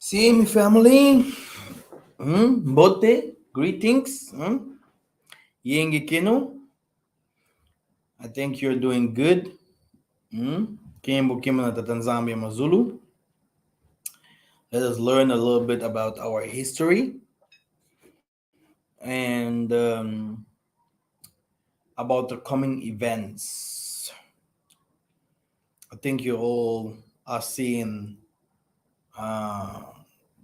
See, family, bote, greetings. Yenge Kino, I think you're doing good. Kimbo Kimana Tanzania Mazulu. Let us learn a little bit about our history and about the coming events. I think you all are seeing uh,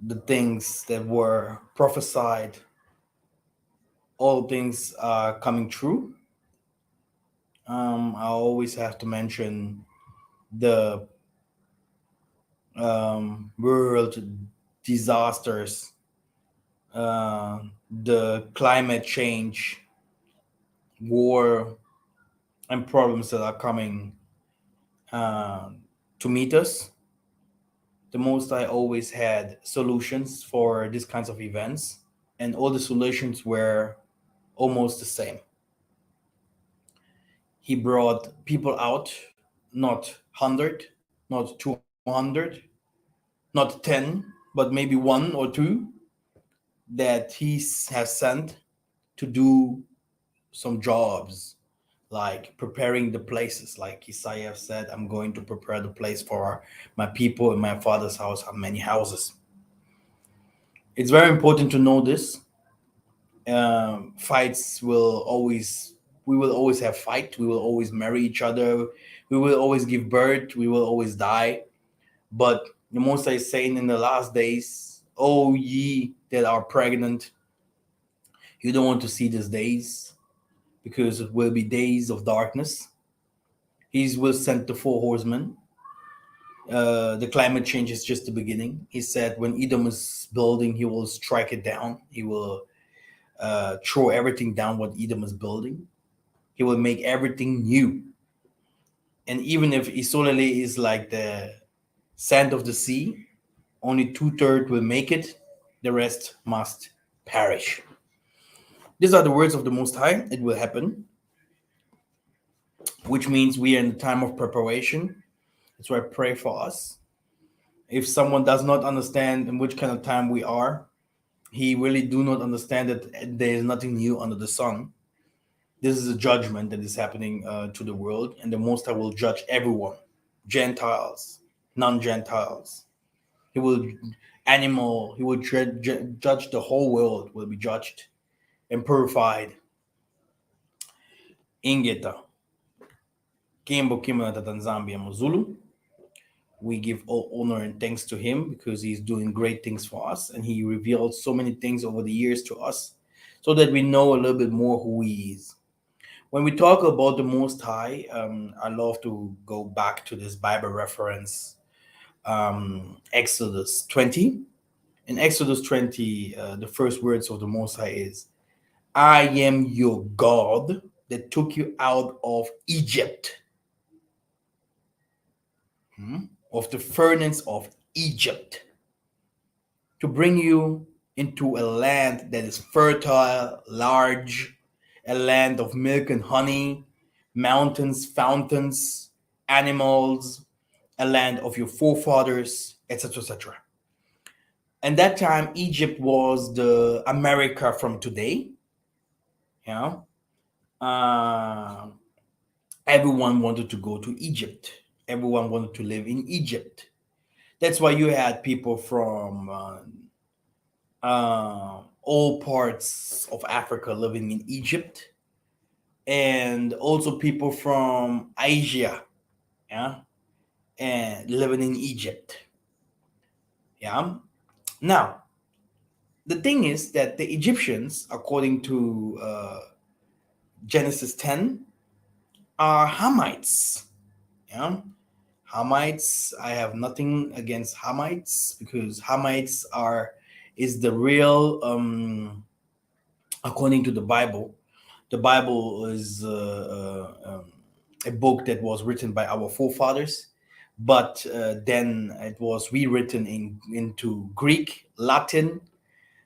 the things that were prophesied, all things are coming true. I always have to mention the world disasters, uh, the climate change, war, and problems that are coming uh, to meet us. The most I always had solutions for these kinds of events, and all the solutions were almost the same. He brought people out, not 100, not 200, not 10, but maybe one or two that has sent to do some jobs, like preparing the places. Like Isaiah said, I'm going to prepare the place for my people. In my father's house have many houses. It's very important to know this. Fights will always, we will always have fight. We will always marry each other. We will always give birth. We will always die. But the Most High is saying in the last days, "O ye that are pregnant, you don't want to see these days, because it will be days of darkness." He will send the four horsemen. The climate change is just the beginning. He said when Edom is building, he will strike it down. He will throw everything down what Edom is building. He will make everything new. And even if Isolele is like the sand of the sea, only two-thirds will make it. The rest must perish. These are the words of the Most High. It will happen, which means we are in the time of preparation. That's why I pray for us. If someone does not understand in which kind of time we are, he really do not understand that there is nothing new under the sun. This is a judgment that is happening to the world, and the Most High will judge everyone, Gentiles, non-Gentiles. He will he will judge the whole world. Will be judged and purified. Ingeta, Kimbo Kimana Tanzambia Mozulu. We give all honor and thanks to him because he's doing great things for us, and he revealed so many things over the years to us so that we know a little bit more who he is. When we talk about the Most High, I love to go back to this Bible reference, Exodus 20. In Exodus 20, the first words of the Most High is, "I am your God that took you out of Egypt, of the furnace of Egypt, to bring you into a land that is fertile, large, a land of milk and honey, mountains, fountains, animals, a land of your forefathers, etc., etc." And that time, Egypt was the America from today. Yeah, uh, everyone wanted to go to Egypt. Everyone wanted to live in Egypt. That's why you had people from all parts of Africa living in Egypt, and also people from Asia, yeah, and living in Egypt. Yeah. Now, the thing is that the Egyptians, according to Genesis 10, are Hamites. Yeah. Hamites, I have nothing against Hamites because Hamites are is the real according to the Bible. The Bible is a book that was written by our forefathers, but then it was rewritten into Greek, Latin,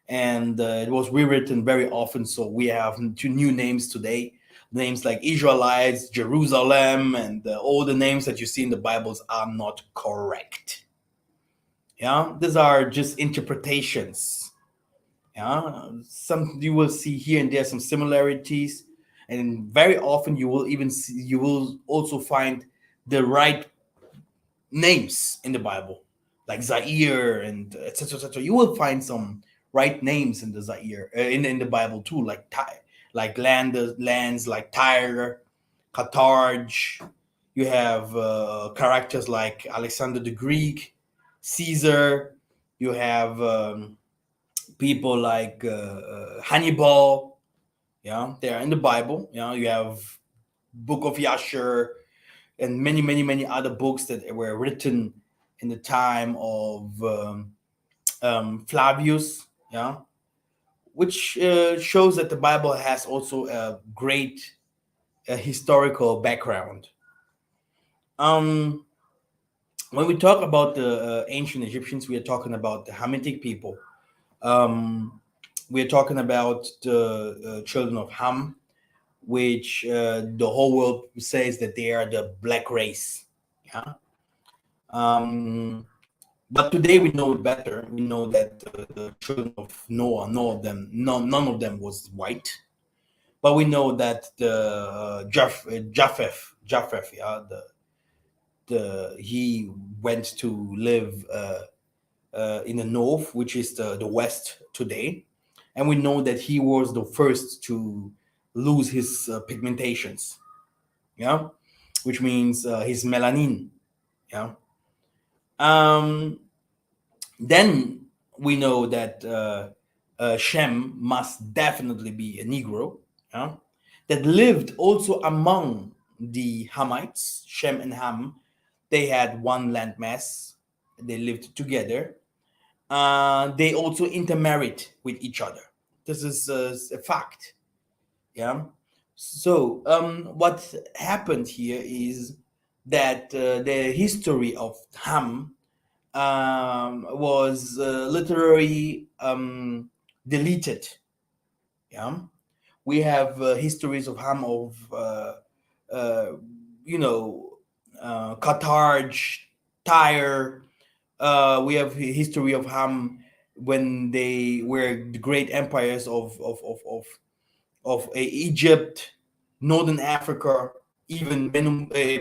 and it was rewritten very often. So we have two new names today. Names like Israelites, Jerusalem, and all the names that you see in the Bibles are not correct. Yeah, these are just interpretations. Yeah, some you will see here and there some similarities, and very often you will also find the right names in the Bible, like Zaire and etc. etc. You will find some right names in the Zaire in the Bible too, like like lands like Tyre, Carthage. You have characters like Alexander the Greek, Caesar. You have people like Hannibal. Yeah, they are in the Bible. You have Book of Yasher and many other books that were written in the time of Flavius. Yeah, which shows that the Bible has also a great historical background. Um, when we talk about the ancient Egyptians, we are talking about the Hamitic people. Um, we are talking about the children of Ham, which the whole world says that they are the black race. Yeah. Um, but today we know better. We know that the children of Noah, none of them was white. But we know that the Japheth, yeah, the he went to live in the north, which is the west today, and we know that he was the first to lose his pigmentations. Yeah, which means his melanin. Yeah. Um, then we know that Shem must definitely be a Negro, yeah, that lived also among the Hamites. Shem and Ham, they had one landmass. They lived together. They also intermarried with each other. This is a fact. Yeah. So what happened here is that the history of Ham was literally deleted. Yeah, we have histories of Ham of uh, you know Carthage, Tyre. We have history of Ham when they were the great empires of Egypt, Northern Africa, even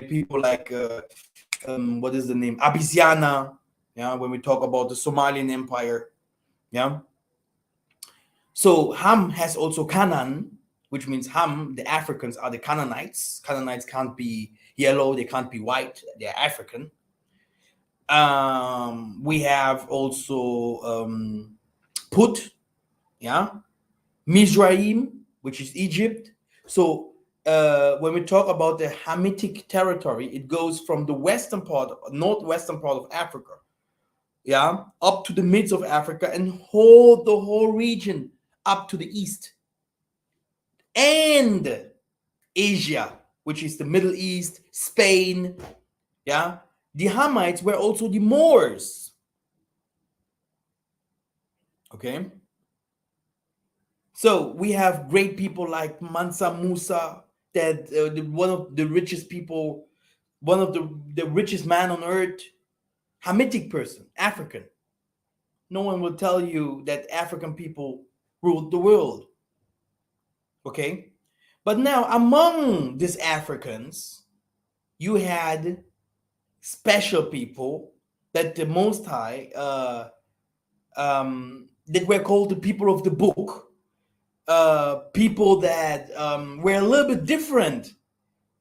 people like what is the name, Abyssinia. Yeah, when we talk about the Somalian Empire. Yeah, so Ham has also Canaan, which means Ham. The Africans are the Canaanites. Canaanites can't be yellow. They can't be white. They're African. We have also Put. Yeah, Mizraim, which is Egypt. So when we talk about the Hamitic territory, it goes from the northwestern part of Africa, yeah, up to the midst of Africa and hold the whole region up to the east and Asia, which is the Middle East, Spain. Yeah, the Hamites were also the Moors. Okay, so we have great people like Mansa Musa, that one of the richest people, one of the richest man on earth, Hamitic person, African. No one will tell you that African people ruled the world. Okay, but now among these Africans, you had special people that the Most High that were called the people of the book, people that were a little bit different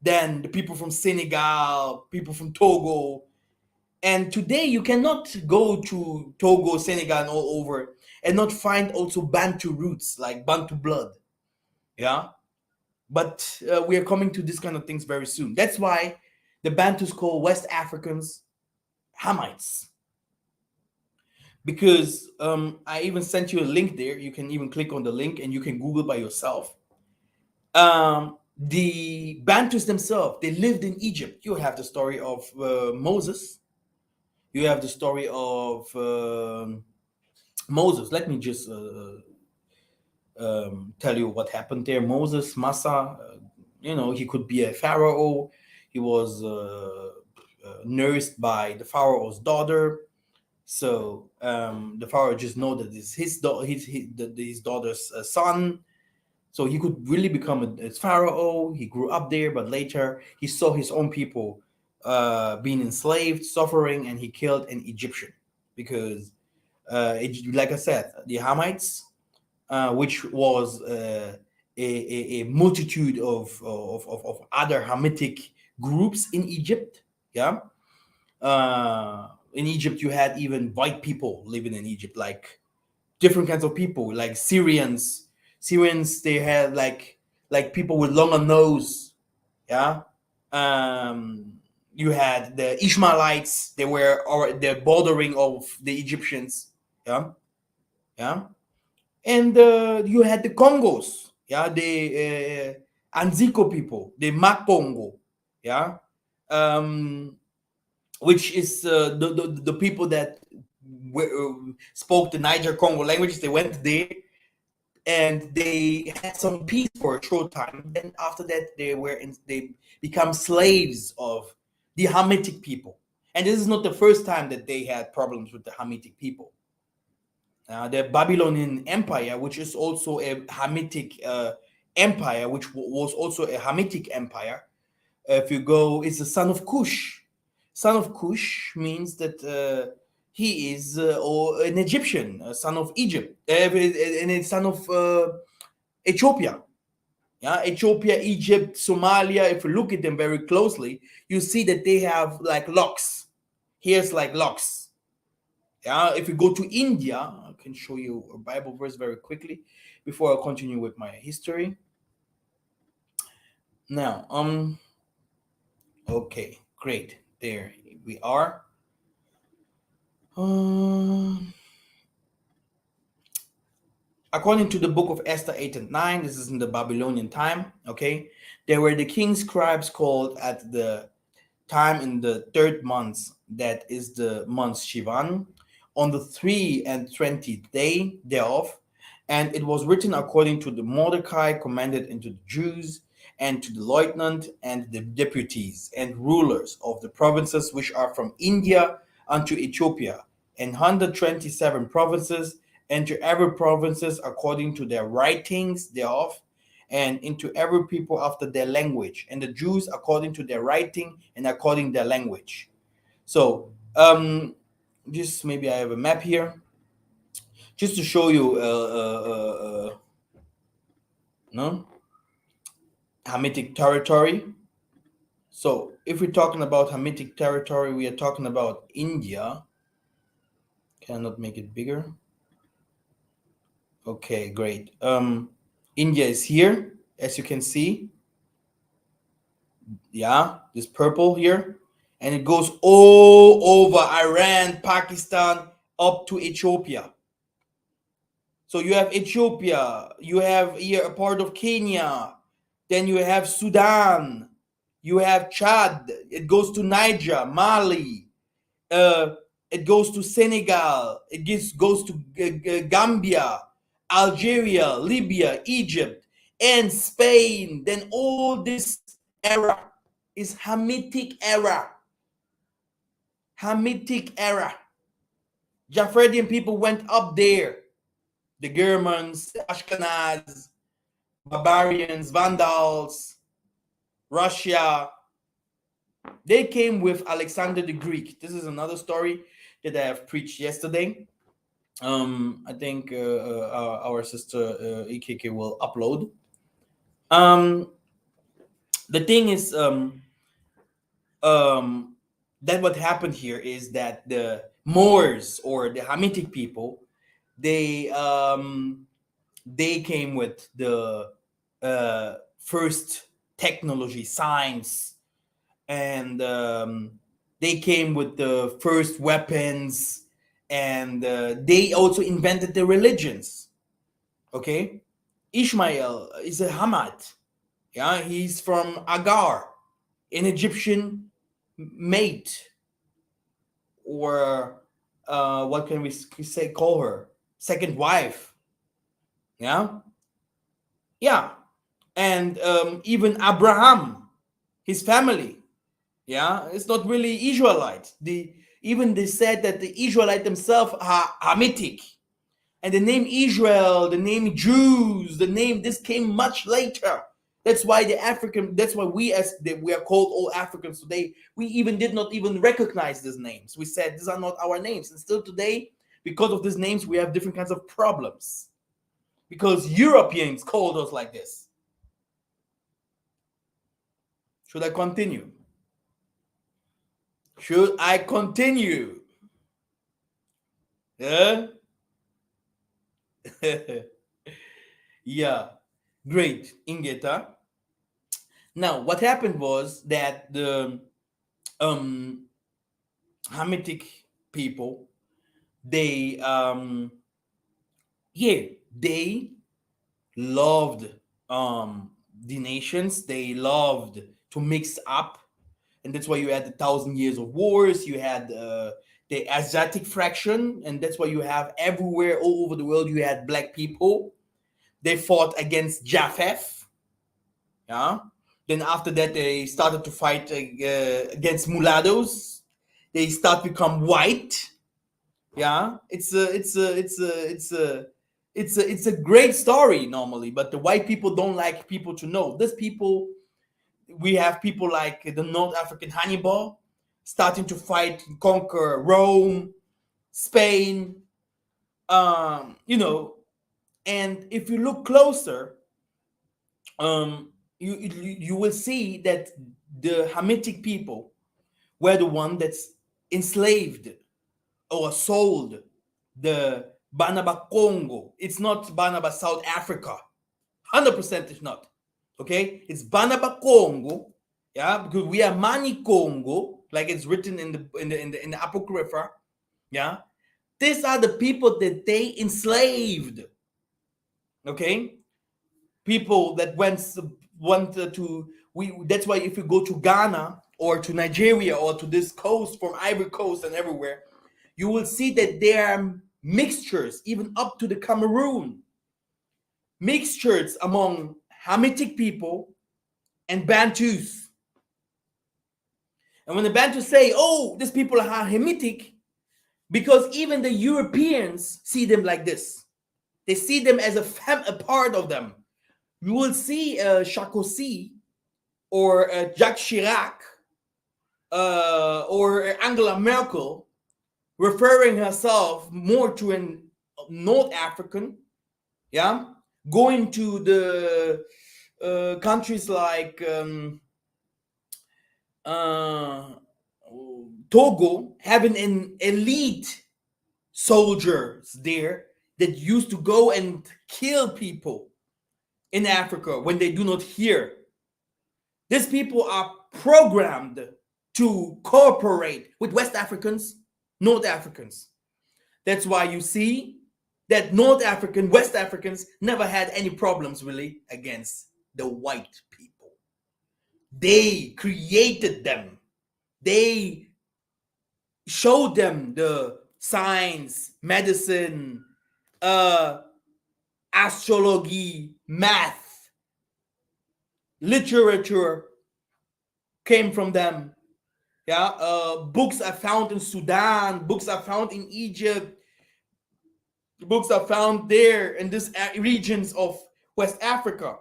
than the people from Senegal, people from Togo. And today you cannot go to Togo, Senegal, and all over and not find also Bantu roots, like Bantu blood. Yeah. But we are coming to this kind of things very soon. That's why the Bantus call West Africans Hamites. Because I even sent you a link there. You can even click on the link and you can Google by yourself. The Bantus themselves, they lived in Egypt. You have the story of Moses. You have the story of Moses. Let me just tell you what happened there. Moses, Massa, he could be a pharaoh. He was nursed by the pharaoh's daughter. So the pharaoh just know that it's his daughter's son. So he could really become a pharaoh. He grew up there, but later he saw his own people being enslaved, suffering, and he killed an Egyptian because, like I said, the Hamites, which was a multitude of other Hamitic groups in Egypt. Yeah, in Egypt, you had even white people living in Egypt, like different kinds of people, like Syrians. Syrians, they had like people with longer nose. Yeah. Um, you had the Ishmaelites. They were or the bordering of the Egyptians. Yeah. Yeah. And you had the Congos. Yeah. The Anzico people, the Makongo. Yeah. Um, which is the people that spoke the Niger Congo languages. They went there and they had some peace for a short time. Then after that, they become slaves of the Hamitic people. And this is not the first time that they had problems with the Hamitic people. The Babylonian Empire, which is also a Hamitic empire, which was also a Hamitic empire. If you go, it's the son of Cush. Son of Cush means that he is or an Egyptian, a son of Egypt, and a son of Ethiopia. Yeah, Ethiopia, Egypt, Somalia. If you look at them very closely, you see that they have like locks. Here's like locks. Yeah, if you go to India, I can show you a Bible verse very quickly before I continue with my history. Now, okay, great. There we are. Um, According to the book of Esther 8 and 9, this is in the Babylonian time, okay? There were the king's scribes called at the time in the third month, that is the month Shivan, on the 3 and 20th day thereof. And it was written according to the Mordecai commanded unto the Jews, and to the lieutenant and the deputies and rulers of the provinces which are from India unto Ethiopia, and 127 provinces, and to every provinces according to their writings thereof, and into every people after their language, and the Jews according to their writing and according their language. So, just maybe I have a map here, just to show you, no, Hamitic territory. So, if we're talking about Hamitic territory, we are talking about India. Cannot make it bigger. Okay, great. India is here, as you can see. Yeah, this purple here, and it goes all over Iran, Pakistan, up to Ethiopia. So you have Ethiopia, you have here a part of Kenya, then you have Sudan, you have Chad, it goes to Niger, Mali, uh, it goes to Senegal, goes to Gambia, Algeria, Libya, Egypt, and Spain. Then all this era is Hamitic era. Hamitic era. Japhridian people went up there. The Germans, the Ashkenaz, barbarians, Vandals, Russia. They came with Alexander the Greek. This is another story that I have preached yesterday. I think our sister Ikeke will upload. The thing is, that what happened here is that the Moors or the Hamitic people, they they came with the first technology, science, and they came with the first weapons, and they also invented the religions. Okay, Ishmael is a Hamad. Yeah, he's from Agar, an Egyptian mate, or what can we say? Call her second wife. Yeah, yeah, and even Abraham, his family. Yeah, it's not really Israelite. Even they said that the Israelite themselves are Hamitic. And the name Israel, the name Jews, the name this came much later. That's why the African. That's why we are called all Africans today. We even did not even recognize these names. We said these are not our names, and still today, because of these names, we have different kinds of problems. Because Europeans called us like this. Should I continue? Should I continue? Yeah. Yeah. Great, Ingeta. Now, what happened was that the um Hamitic people, they yeah, they loved the nations. They loved to mix up, and that's why you had the 1,000 years of wars. You had the Asiatic fraction, and that's why you have everywhere all over the world you had black people. They fought against Japheth. Yeah. Then after that, they started to fight against mulattoes. They start to become white. Yeah, it's a great story normally, but the white people don't like people to know. These people, we have people like the North African Hannibal starting to fight, conquer Rome, Spain. You know, and if you look closer, you will see that the Hamitic people were the one that's enslaved or sold the Banaba Congo. It's not Banaba South Africa. 100% it's not. Okay? It's Banaba Congo. Yeah, because we are Mani Congo, like it's written in the Apocrypha. Yeah. These are the people that they enslaved. Okay? People that wanted to that's why if you go to Ghana or to Nigeria or to this coast from Ivory Coast and everywhere, you will see that there are mixtures, even up to the Cameroon, mixtures among Hamitic people and Bantus. And when the Bantus say, oh, these people are Hamitic, because even the Europeans see them like this. They see them as a part of them. You will see Sarkozy or Jacques Chirac or Angela Merkel referring herself more to an North African, yeah, going to the countries like uh, Togo, having an elite soldiers there that used to go and kill people in Africa when they do not hear. These people are programmed to cooperate with West Africans, North Africans. That's why you see that North African, West Africans never had any problems really against the white people. They created them. They showed them the science, medicine, astrology, math, literature came from them. Yeah, books are found in Sudan, books are found in Egypt, books are found there in these regions of West Africa.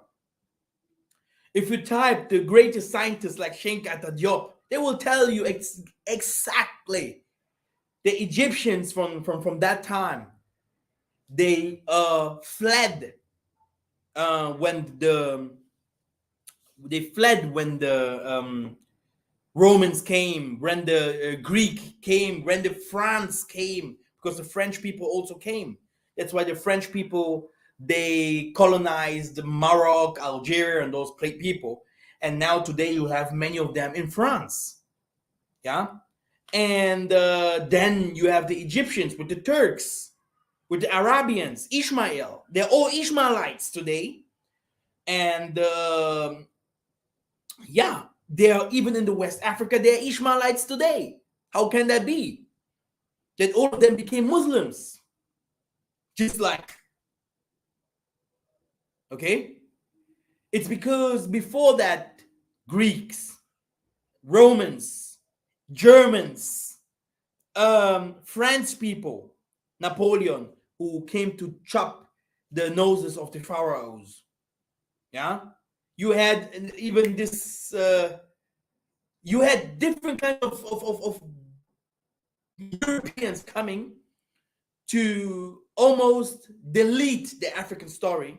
If you type the greatest scientists like Shenkata Diop, they will tell you exactly the Egyptians from that time. They fled when the Romans came, when the Greek came, when the France came, because the French people also came. That's why the French people, they colonized Morocco, Algeria, and those people. And now today you have many of them in France. Yeah. And then you have the Egyptians with the Turks, with the Arabians, Ishmael. They're all Ishmaelites today. And yeah, they are even in the West Africa, they're Ishmaelites today. How can that be? That all of them became Muslims. Just like, okay? It's because before that, Greeks, Romans, Germans, French people, Napoleon, who came to chop the noses of the pharaohs. Yeah, you had even this. You had different kind of Europeans coming to almost delete the African story.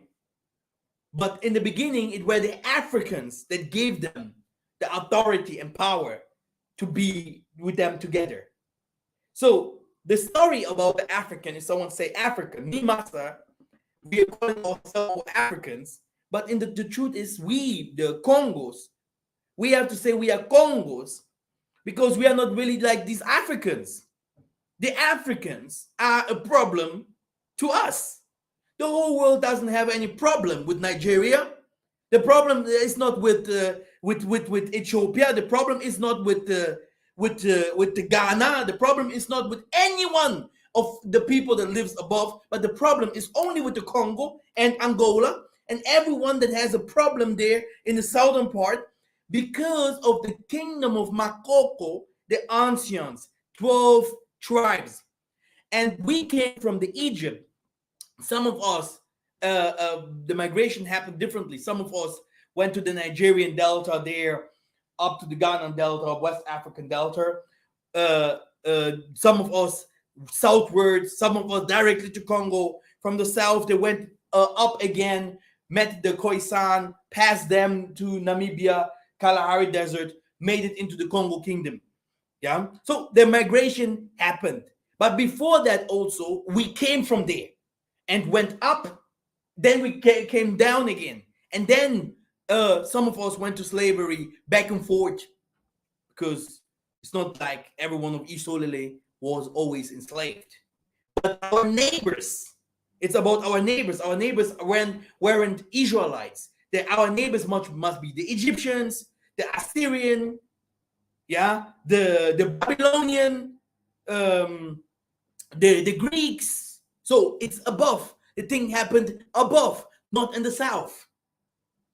But in the beginning, it were the Africans that gave them the authority and power to be with them together. So the story about the African is someone say African, me master, we are calling ourselves Africans, but the truth is we, the Congos, we have to say we are Congos because we are not really like these Africans. The Africans are a problem to us. The whole world doesn't have any problem with Nigeria. The problem is not with Ethiopia. The problem is not with the Ghana. The problem is not with anyone of the people that lives above. But the problem is only with the Congo and Angola and everyone that has a problem there in the southern part because of the kingdom of Makoko, the ancients, 12 tribes, and we came from the Egypt. Some of us, the migration happened differently. Some of us went to the Nigerian Delta there, up to the Ghanan Delta, West African Delta. Some of us southwards, some of us directly to Congo. From the south, they went up again, met the Khoisan, passed them to Namibia, Kalahari Desert, made it into the Congo Kingdom. Yeah. So the migration happened. But before that, also, we came from there and went up. Then we came down again. And then some of us went to slavery back and forth because it's not like everyone of Isolele was always enslaved. But our neighbors, it's about our neighbors. Our neighbors weren't Israelites. Our neighbors must be the Egyptians, the Assyrian, yeah, the Babylonian, the Greeks. So it's above. The thing happened above, not in the south.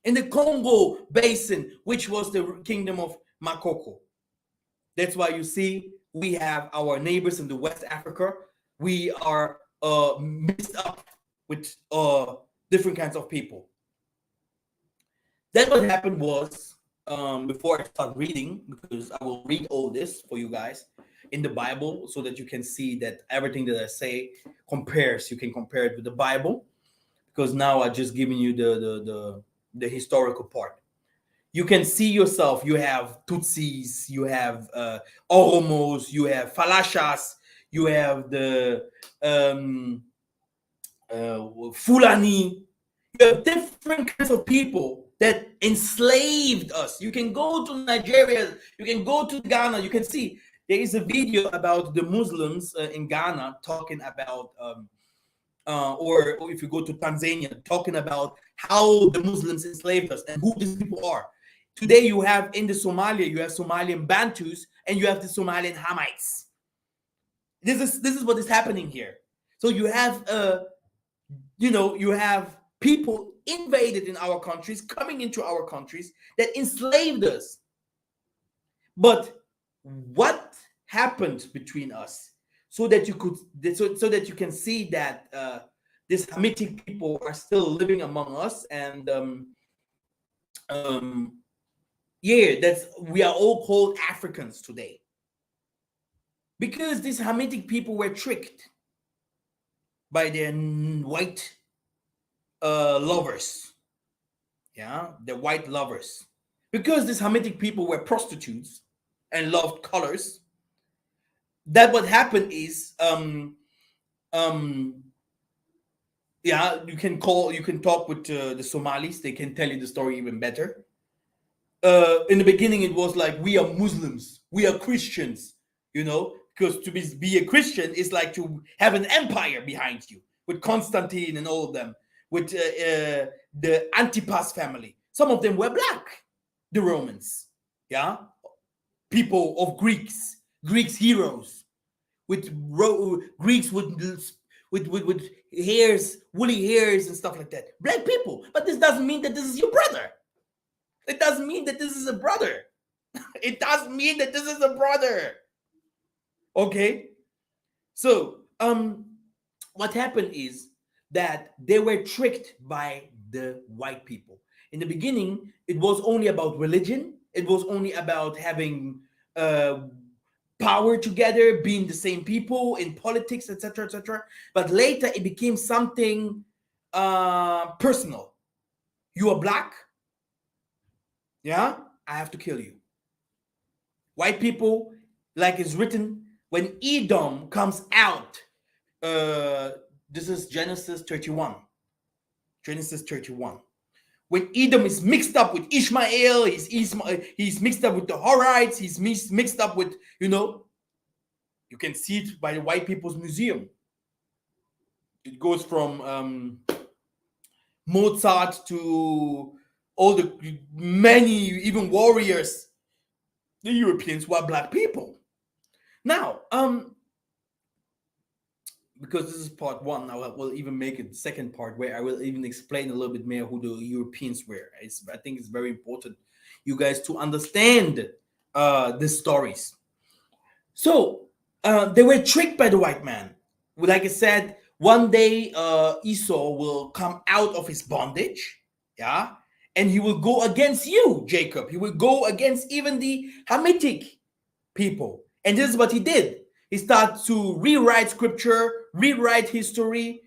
In the Congo basin, which was the kingdom of Makoko. That's why you see we have our neighbors in the West Africa. We are mixed up with different kinds of people. Then what happened was, before I start reading, because I will read all this for you guys in the Bible so that you can see that everything that I say compares. You can compare it with the Bible because now I just given you the historical part. You can see yourself. You have Tutsis, you have Oromos, you have Falashas, you have the Fulani. You have different kinds of people that enslaved us. You can go to Nigeria, you can go to Ghana, you can see there is a video about the Muslims in Ghana talking about, or if you go to Tanzania, talking about how the Muslims enslaved us and who these people are. Today you have in the Somalia, you have Somalian Bantus and you have the Somalian Hamites. This is what is happening here. So you have you have people invaded in our countries, coming into our countries that enslaved us. But what happened between us so that you could so that you can see that these Hamitic people are still living among us, and yeah, that's we are all called Africans today because these Hamitic people were tricked by their white lovers. Yeah, the white lovers. Because these Hamitic people were prostitutes and loved colors, that what happened is yeah, you can talk with the Somalis, they can tell you the story even better. In the beginning it was like, we are Muslims, we are Christians, because to be a Christian is like to have an empire behind you with Constantine and all of them, with the Antipas family. Some of them were black, the Romans, yeah, people of Greeks heroes, with Greeks with hairs, woolly hairs and stuff like that. Black people, but this doesn't mean that this is your brother. It doesn't mean that this is a brother. It doesn't mean that this is a brother. Okay? So, what happened is that they were tricked by the white people. In the beginning, it was only about religion. It was only about having uh, power together, being the same people in politics, etc., etc. But later, it became something personal. You are black, yeah? I have to kill you. White people, like it's written, when Edom comes out, uh, this is Genesis 31. Genesis 31. When Edom is mixed up with Ishmael, he's mixed up with the Horites, he's mixed up with, you can see it by the White People's Museum. It goes from Mozart to all the many, even warriors, the Europeans were black people. Now, because this is part one, I will even make a second part where I will even explain a little bit more who the Europeans were. I think it's very important you guys to understand the stories. So they were tricked by the white man. Like I said, one day Esau will come out of his bondage, yeah, and he will go against you, Jacob. He will go against even the Hamitic people. And this is what he did. He starts to rewrite scripture, rewrite history.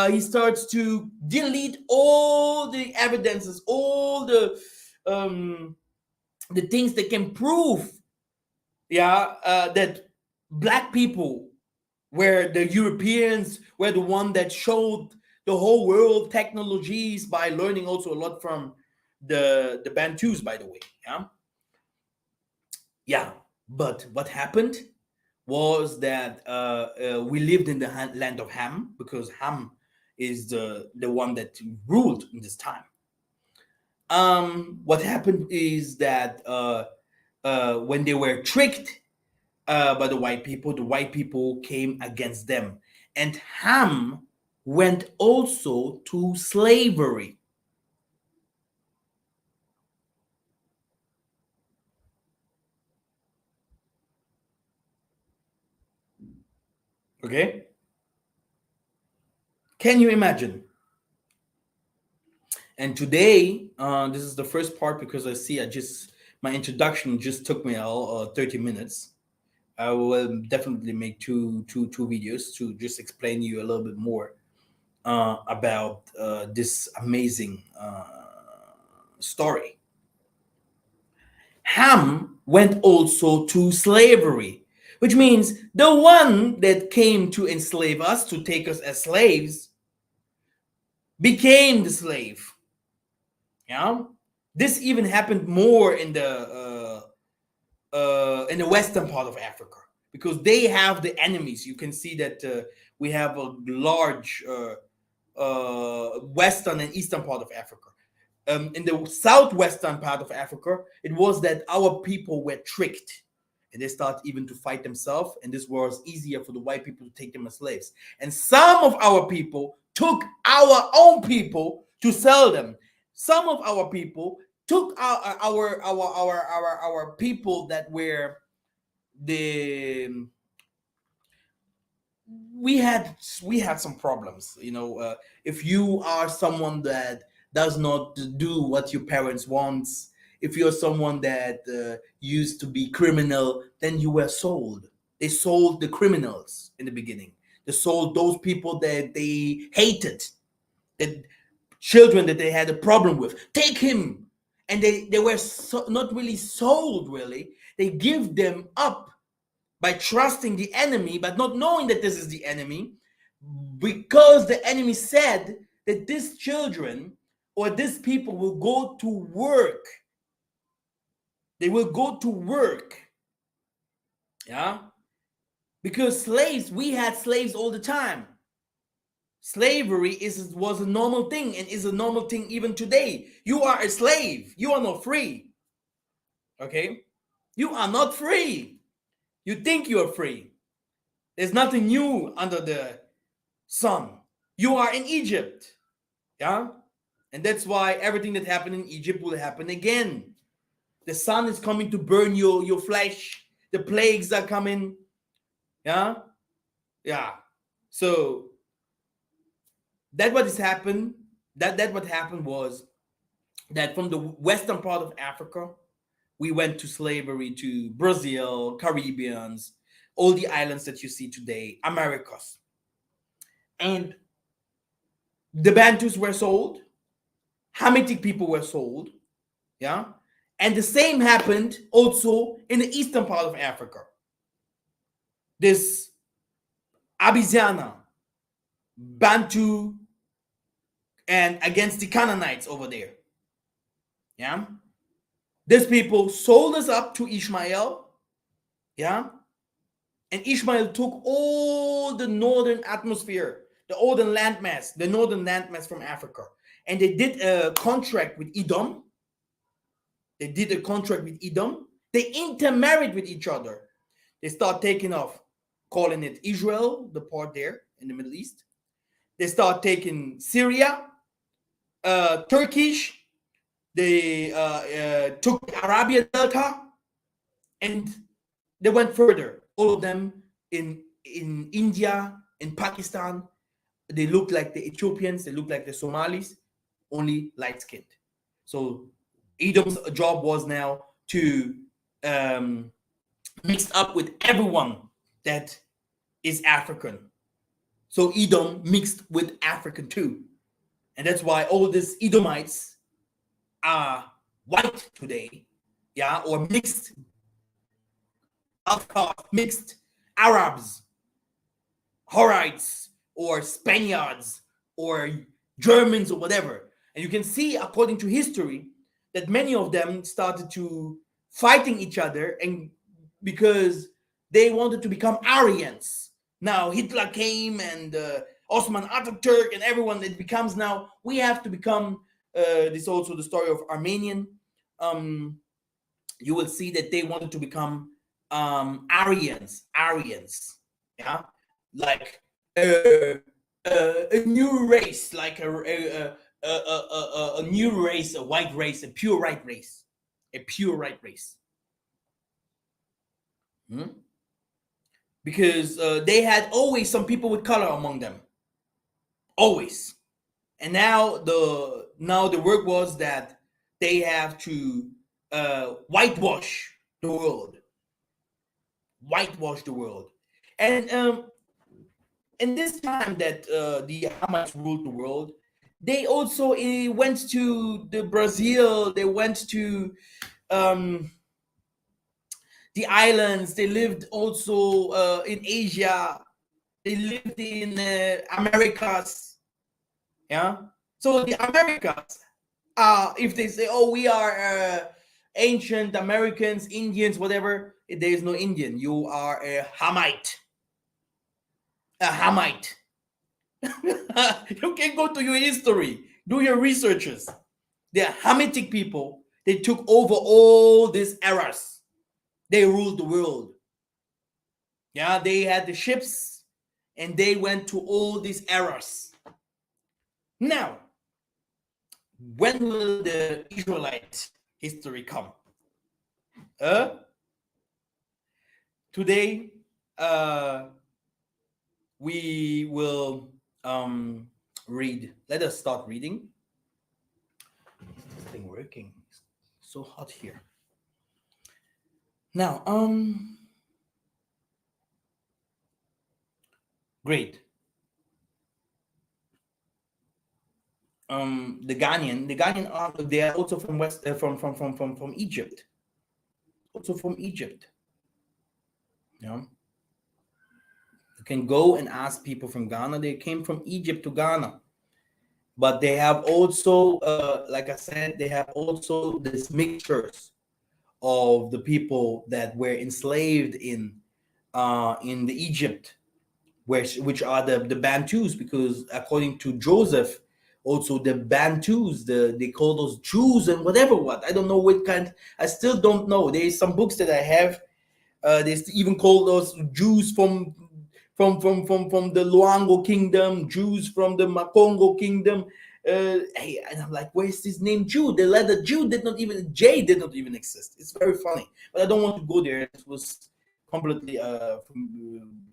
He starts to delete all the evidences, all the things that can prove, yeah, that black people were the Europeans, were the one that showed the whole world technologies by learning also a lot from the Bantus, by the way. Yeah. Yeah. But what happened was that we lived in the land of Ham, because Ham is the one that ruled in this time. What happened is that when they were tricked by the white people came against them, and Ham went also to slavery. Okay, can you imagine? And today, this is the first part because I see my introduction just took me 30 minutes. I will definitely make two videos to just explain you a little bit more about this amazing story. Ham went also to slavery, which means the one that came to enslave us, to take us as slaves, became the slave. Yeah, this even happened more in the western part of Africa, because they have the enemies. You can see that we have a large western and eastern part of Africa. In the southwestern part of Africa, it was that our people were tricked, and they start even to fight themselves, and this was easier for the white people to take them as slaves. And some of our people took our own people to sell them. Some of our people took our people that were the we had some problems. If you are someone that does not do what your parents wants, if you're someone that used to be criminal, then you were sold. They sold the criminals in the beginning. They sold those people that they hated, that children that they had a problem with. Take him. And they were not really sold, really. They give them up by trusting the enemy, but not knowing that this is the enemy, because the enemy said that these children or these people will go to work. They will go to work. Yeah. Because we had slaves all the time. Slavery was a normal thing, and is a normal thing even today. You are a slave. You are not free. Okay? You are not free. You think you are free. There's nothing new under the sun. You are in Egypt. Yeah? And that's why everything that happened in Egypt will happen again. The sun is coming to burn your flesh. The plagues are coming. Yeah, yeah. So that what has happened. That what happened was that from the western part of Africa, we went to slavery to Brazil, Caribbeans, all the islands that you see today, Americas, and the Bantus were sold. Hamitic people were sold. Yeah, and the same happened also in the eastern part of Africa. This Abyssinia, Bantu, and against the Canaanites over there. Yeah, these people sold us up to Ishmael. Yeah, and Ishmael took all the northern atmosphere, the northern landmass from Africa, and they did a contract with Edom. They intermarried with each other. They start taking off, calling it Israel, the part there in the Middle East. They start taking Syria, Turkish. They took the Arabian Delta, and they went further. All of them in India, in Pakistan. They look like the Ethiopians. They look like the Somalis, only light skinned. So Edom's job was now to mix up with everyone that is African. So Edom mixed with African too. And that's why all these Edomites are white today, yeah, or mixed mixed Arabs, Horites, or Spaniards, or Germans, or whatever. And you can see, according to history, that many of them started to fighting each other, and because they wanted to become Aryans. Now Hitler came, and Osman Ataturk, and everyone. It becomes now we have to become. This is also the story of Armenian. You will see that they wanted to become Aryans, yeah, like a new race, like a new race, a white race, a pure white race, because they had always some people with color among them, always. And now the work was that they have to whitewash the world, and in this time that the Hamites ruled the world, they also went to the Brazil, they went to the islands, they lived also in Asia, they lived in Americas. Yeah, so the Americas, if they say, oh, we are ancient Americans, Indians, whatever, there is no Indian. You are a Hamite. You can go to your history, do your researches. The Hamitic people, they took over all these eras. They ruled the world. Yeah, they had the ships, and they went to all these eras. Now, when will the Israelite history come? Today, we will read. Let us start reading. Is this thing working? It's so hot here. Now, great. The Ghanaian are, they are also from West, from Egypt. Also from Egypt. Yeah. You can go and ask people from Ghana. They came from Egypt to Ghana. But they have also, like I said, they have also this mixtures of the people that were enslaved in the Egypt, which are the Bantus, because according to Joseph, also the Bantus, they call those Jews and whatever what. I don't know what kind. I still don't know. There's some books that I have. They even call those Jews from the Luango kingdom, Jews from the Makongo kingdom, Hey, and I'm like, where's this name Jew? The letter Jew did not even J did not even exist. It's very funny, but I don't want to go there. This was completely a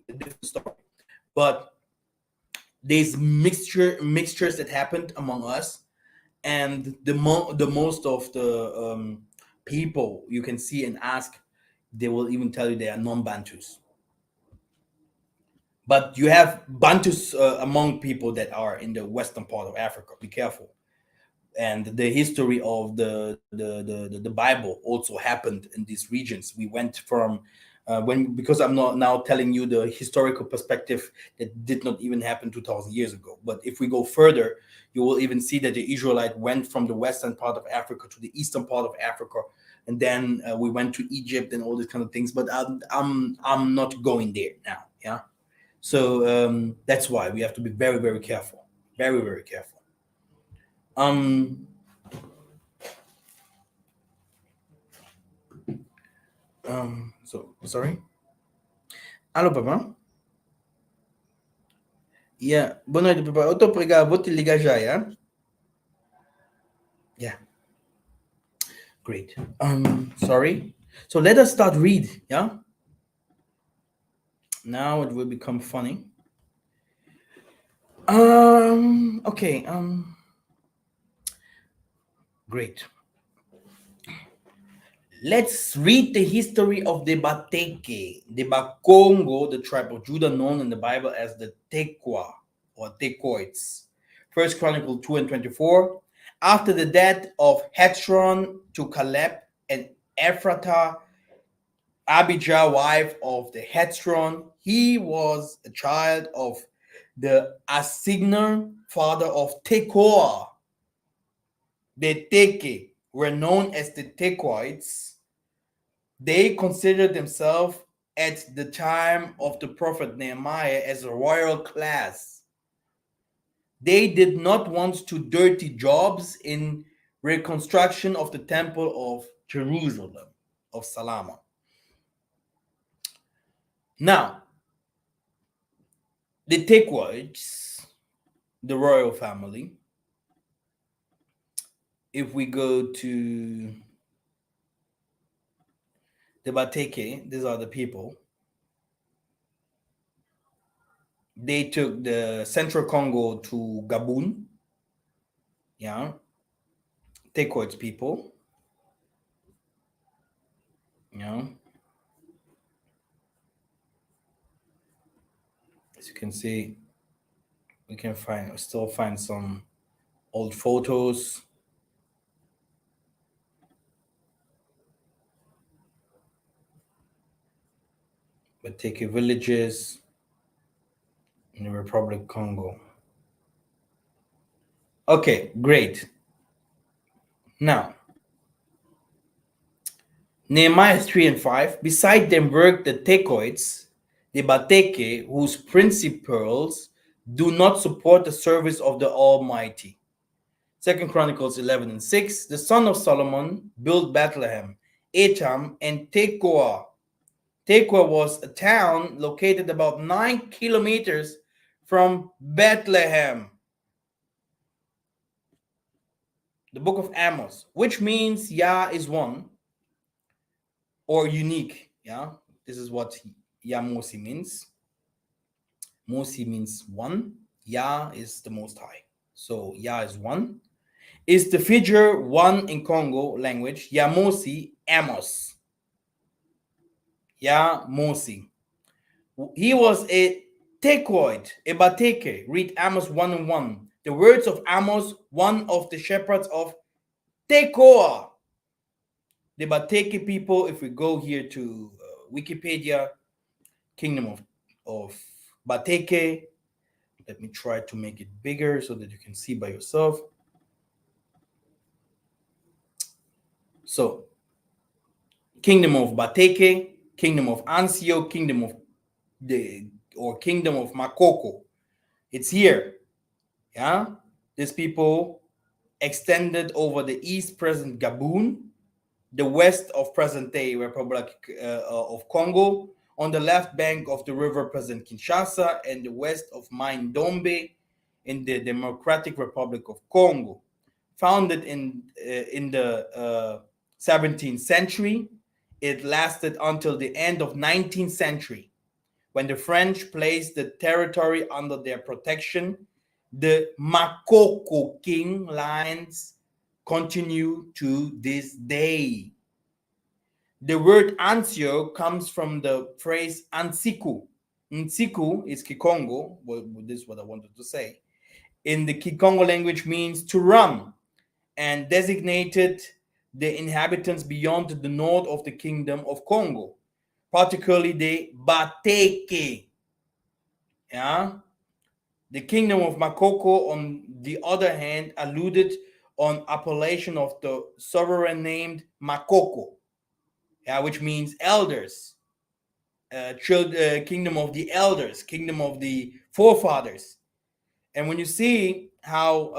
different story. But there's mixtures that happened among us, and the most of the people you can see and ask, they will even tell you they are non-Bantus. But you have Bantus among people that are in the western part of Africa. Be careful. And the history of the Bible also happened in these regions. We went from when because I'm not now telling you the historical perspective that did not even happen 2,000 years ago. But if we go further, you will even see that the Israelite went from the western part of Africa to the eastern part of Africa, and then we went to Egypt and all these kind of things. But I'm not going there now. Yeah. So that's why we have to be very very careful, very very careful. Um, so sorry. Alô, papá? Yeah. Boa noite, papá. Eu tô pregando, vou te ligar já, yeah? Yeah. Great. Sorry. So let us start read, yeah? Now it will become funny. Okay, great. Let's read the history of the Bateke, the Bakongo, the tribe of Judah, known in the Bible as the Tekwa or Tekoites. First Chronicle 2 and 24. After the death of Hezron to Caleb and Ephratah, Abijah, wife of the Hezron, he was a child of the Asigner, father of Tekoa. The Teke were known as the Tekoites. They considered themselves at the time of the prophet Nehemiah as a royal class. They did not want to dirty jobs in reconstruction of the temple of Jerusalem, of Salama. Now, the Tekoites, the royal family, if we go to the Bateke, these are the people. They took the central Congo to Gabon. Yeah. Tekoites people. Yeah. As you can see, we can still find some old photos. Bateke villages in the Republic of Congo. Okay, great. Now, Nehemiah 3 and 5. Beside them worked the Tekoites, the Bateke, whose principles do not support the service of the Almighty. Second Chronicles 11 and 6. The son of Solomon built Bethlehem, Etam, and Tekoa. Tekoa was a town located about 9 kilometers from Bethlehem. The book of Amos, which means Yah is one or unique. Yeah, this is what Yah Mosi means. Mosi means one. Yah is the Most High. So Yah is one. Is the figure one in Congo language? Yamosi Amos. Yamosi. He was a Tekoid, a Bateke. Read Amos 1 and 1. The words of Amos, one of the shepherds of Tekoa. The Bateke people, if we go here to Wikipedia, Kingdom of Bateke. Let me try to make it bigger so that you can see by yourself. So, Kingdom of Bateke, Kingdom of Anzio, Kingdom of Kingdom of Makoko. It's here. Yeah, these people extended over the east present Gabon, the west of present-day Republic of Congo, on the left bank of the river present Kinshasa, and the west of Mai Ndombe in the Democratic Republic of Congo, founded in the 17th century. It lasted until the end of 19th century, when the French placed the territory under their protection. The Makoko king lines continue to this day. The word ansio comes from the phrase ansiku. Nsiku is Kikongo. Well, this is what I wanted to say. In the Kikongo language means to run, and designated the inhabitants beyond the north of the kingdom of Congo, particularly the Bateke. Yeah? The kingdom of Makoko, on the other hand, alluded on appellation of the sovereign named Makoko, yeah, which means elders, kingdom of the elders, kingdom of the forefathers. And when you see how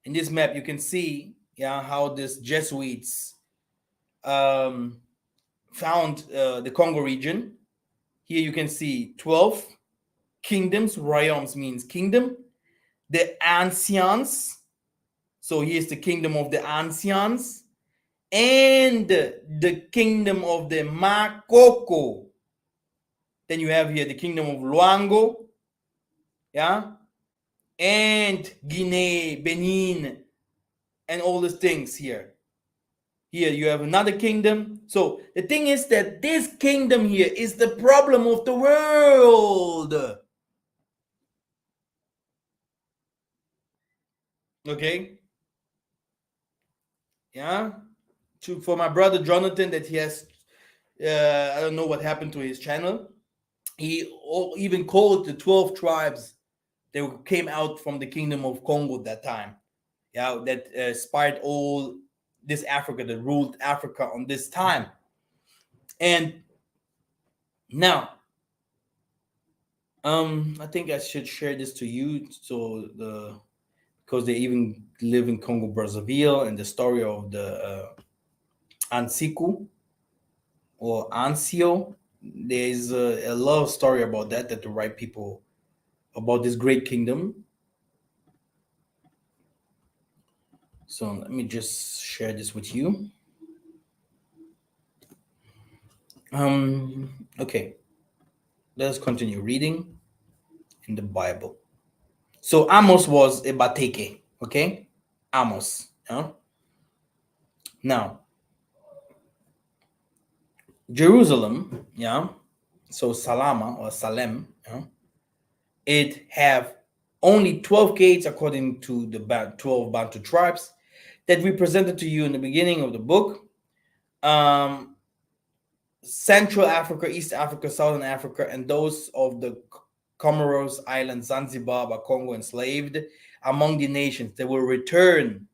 in this map you can see, yeah, how this Jesuits um, found the Congo region. Here you can see 12 kingdoms. Royaumes means kingdom. The ancients. So here's the kingdom of the ancients. And the kingdom of the Makoko. Then you have here the kingdom of Luango. Yeah. And Guinea, Benin, and all these things here. Here you have another kingdom. So the thing is that this kingdom here is the problem of the world. Okay? Yeah? For my brother Jonathan, that he has, I don't know what happened to his channel. He even called the 12 tribes that came out from the kingdom of Congo that time. Yeah, that inspired all this Africa, that ruled Africa on this time. And now, I think I should share this to you, because they even live in Congo Brazzaville, and the story of the Ansiku or Ancio. There's a love story about that the right people about this great kingdom. So let me just share this with you. Okay, let's continue reading in the Bible. So Amos was a Bateke, okay? Amos. Yeah? Now, Jerusalem, yeah, so Salama or Salem, yeah, it have only 12 gates according to the 12 Bantu tribes that we presented to you in the beginning of the book. Central Africa, East Africa, Southern Africa, and those of the Comoros Islands, Zanzibar, Congo enslaved among the nations. They will return.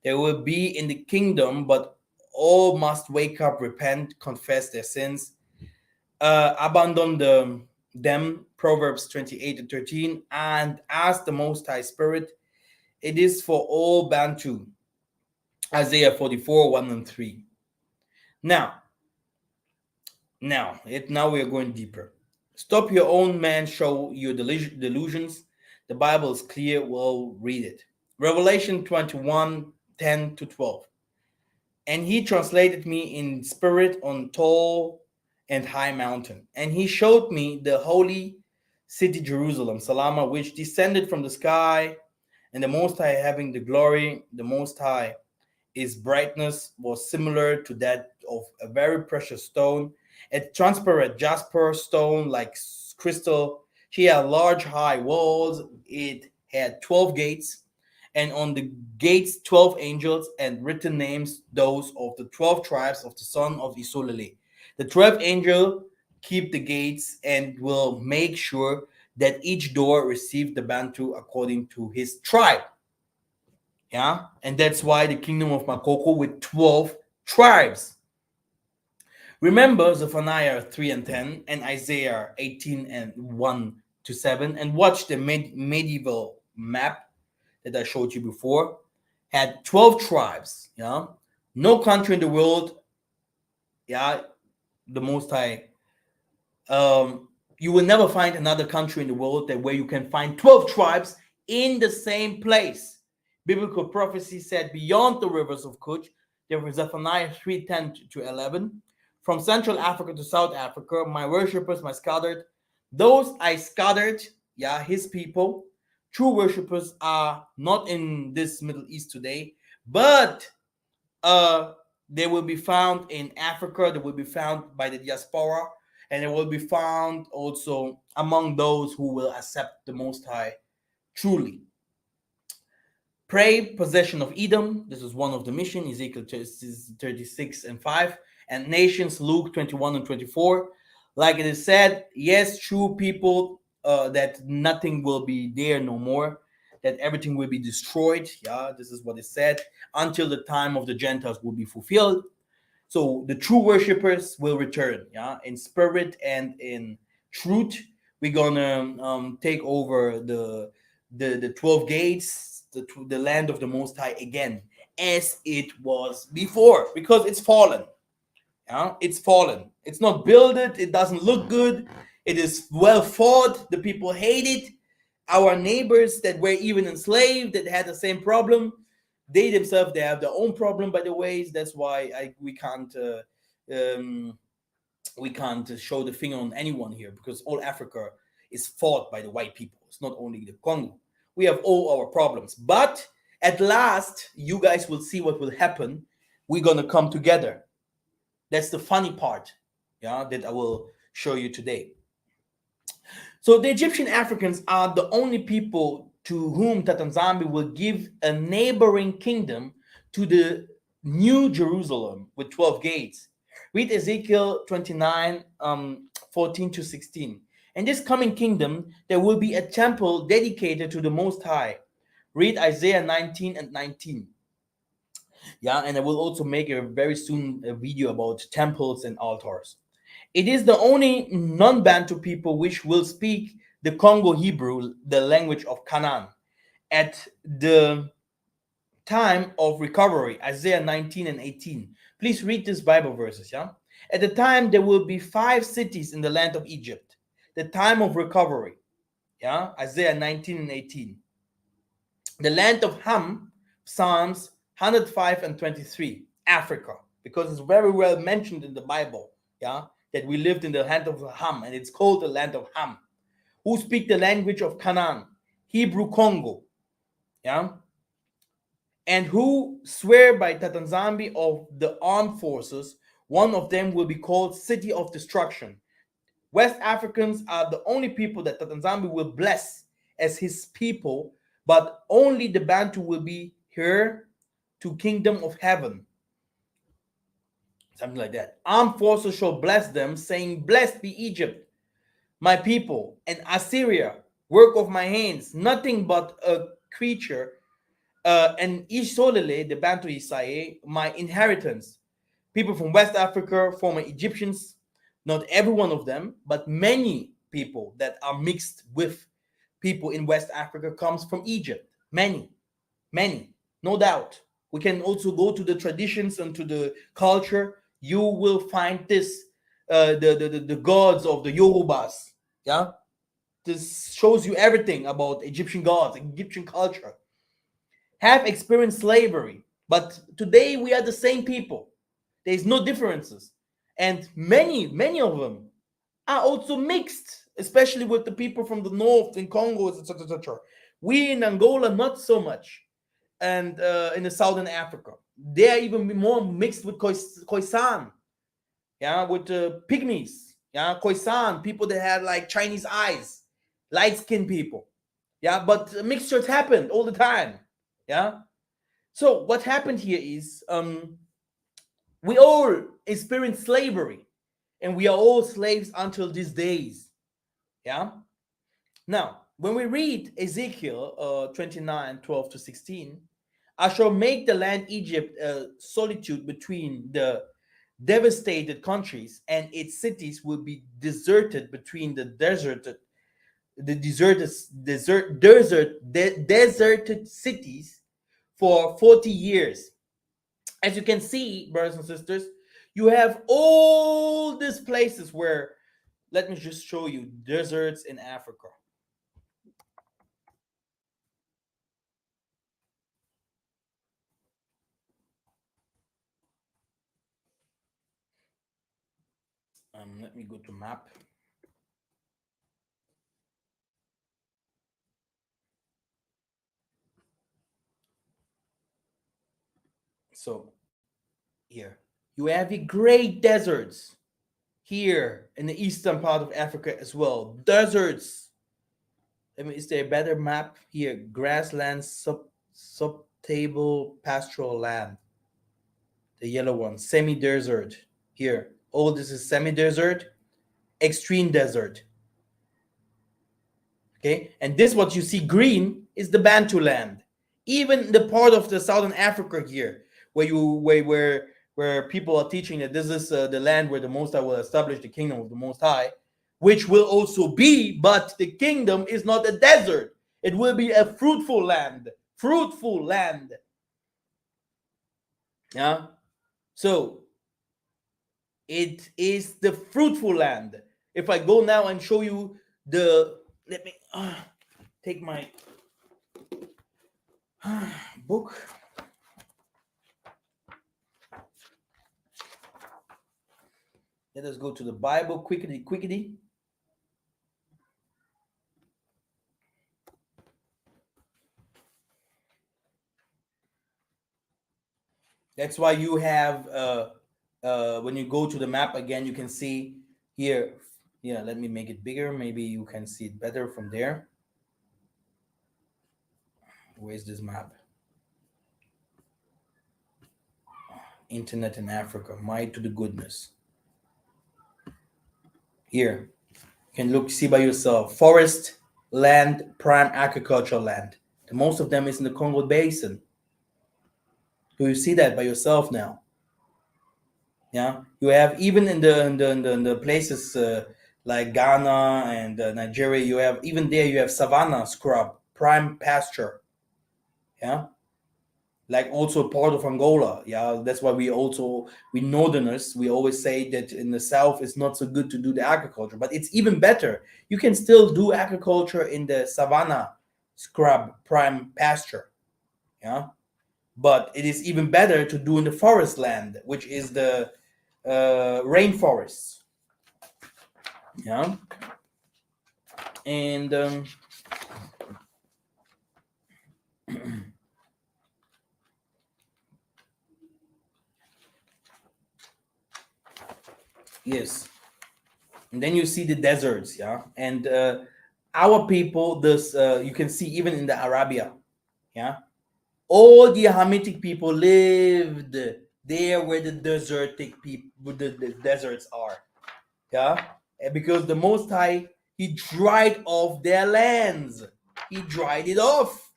They will be in the kingdom, but all must wake up, repent, confess their sins, abandon them, Proverbs 28:13, and ask the Most High Spirit. It is for all Bantu, Isaiah 44:1-3. Now we are going deeper. Stop your own man, show your delusions. The Bible is clear. We'll read it. Revelation 21:10-12. And he translated me in spirit on tall and high mountain. And he showed me the holy city Jerusalem, Salama, which descended from the sky, and the Most High having the glory. The Most High, its brightness was similar to that of a very precious stone, a transparent jasper stone like crystal. She had large high walls. It had 12 gates, and on the gates 12 angels, and written names, those of the 12 tribes of the son of Isolele. The 12th angel keep the gates and will make sure that each door receives the Bantu according to his tribe. Yeah, and that's why the kingdom of Makoko with 12 tribes. Remember Zephaniah 3:10 and Isaiah 18:1-7, and watch the medieval map that I showed you before. Had 12 tribes. Yeah, no country in the world. Yeah, the Most High You will never find another country in the world that where you can find 12 tribes in the same place. Biblical prophecy said beyond the rivers of Kush, there was Zephaniah 3:10 to 11. From Central Africa to South Africa, my worshippers, my scattered, those I scattered, yeah, his people. True worshippers are not in this Middle East today, but uh, they will be found in Africa. They will be found by the diaspora, and it will be found also among those who will accept the Most High truly. Pray possession of Edom. This is one of the mission. Ezekiel 36 and 5. And nations, Luke 21 and 24. Like it is said, yes, true people, that nothing will be there no more, that everything will be destroyed. Yeah, this is what is said until the time of the Gentiles will be fulfilled. So the true worshippers will return, yeah, in spirit and in truth. We're gonna take over the 12 gates, the land of the Most High again, as it was before, because it's fallen. Yeah, it's fallen. It's not built. It doesn't look good. It is well fought. The people hate it. Our neighbors that were even enslaved, that had the same problem, they themselves, they have their own problem by the ways. That's why um, we can't show the finger on anyone here, because all Africa is fought by the white people. It's not only the Congo. We have all our problems, but at last you guys will see what will happen. We're gonna come together. That's the funny part, yeah, that I will show you today. So the Egyptian Africans are the only people to whom Tatanzambi will give a neighboring kingdom to the New Jerusalem with 12 gates. Read Ezekiel 29, 14 to 16. In this coming kingdom, there will be a temple dedicated to the Most High. Read Isaiah 19 and 19. Yeah, and I will also make a very soon a video about temples and altars. It is the only non-Bantu people which will speak the Congo Hebrew, the language of Canaan. At the time of recovery, Isaiah 19 and 18. Please read these Bible verses, yeah? At the time, there will be 5 cities in the land of Egypt. The time of recovery, yeah? Isaiah 19 and 18. The land of Ham, Psalms 105 and 23, Africa, because it's very well mentioned in the Bible, yeah, that we lived in the land of Ham, and it's called the land of Ham. Who speak the language of Canaan, Hebrew Congo, yeah, and who swear by Tatanzambi of the armed forces, one of them will be called City of Destruction. West Africans are the only people that Tatanzambi will bless as his people, but only the Bantu will be here to kingdom of heaven. Something like that. Armed forces shall bless them, saying, blessed be Egypt, my people, and Assyria, work of my hands, nothing but a creature, and Isholele, the Bantu Isae, my inheritance. People from West Africa, former Egyptians, not every one of them, but many people that are mixed with people in West Africa comes from Egypt. Many, no doubt. We can also go to the traditions and to the culture. You will find this, the gods of the Yorubas. Yeah, this shows you everything about Egyptian gods, Egyptian culture. Have experienced slavery, but today we are the same people. There's no differences, and many of them are also mixed, especially with the people from the north in Congo, etc., etc. We in Angola not so much, and in the southern Africa they are even more mixed with Khoisan, yeah, with the pygmies, yeah, Khoisan people that had like Chinese eyes, light skinned people, yeah, but mixtures happened all the time, yeah. So what happened here is we all experience slavery, and we are all slaves until these days. Yeah. Now, when we read Ezekiel 29, 12 to 16, I shall make the land Egypt a solitude between the devastated countries, and its cities will be deserted between the deserted cities for 40 years. As you can see, brothers and sisters, you have all these places where Let me just show you deserts in Africa. Let me go to map. So here you have the great deserts here in the eastern part of Africa as well. Deserts. I mean, is there a better map here? Grassland, subtable pastoral land. The yellow one, semi-desert. Here, all this is semi-desert, extreme desert. Okay, and this what you see green is the Bantu land. Even the part of the southern Africa here, where people are teaching that this is the land where the Most High will establish the kingdom of the Most High, which will also be, but the kingdom is not a desert. It will be a fruitful land. Fruitful land. Yeah. So it is the fruitful land. If I go now and show you the, let me take my book. Let us go to the Bible quickly, quickly. That's why you have when you go to the map again, you can see here. Yeah, let me make it bigger. Maybe you can see it better from there. Where's this map? Internet in Africa. My to the goodness. Here, you can look, see by yourself. Forest, land, prime agricultural land. The most of them is in the Congo Basin. Do you see that by yourself now? Yeah, you have even in the places like Ghana and Nigeria, you have even there you have savanna scrub, prime pasture. Yeah, like also part of Angola. Yeah, that's why we northerners we always say that in the south it's not so good to do the agriculture, but it's even better. You can still do agriculture in the savanna scrub prime pasture. Yeah, but it is even better to do in the forest land, which is the rainforests. Yeah, and yes, and then you see the deserts. Yeah, and our people, this you can see even in the Arabia. Yeah, all the Hamitic people lived there where the desertic people, the deserts are. Yeah, and because the Most High, He dried off their lands. He dried it off.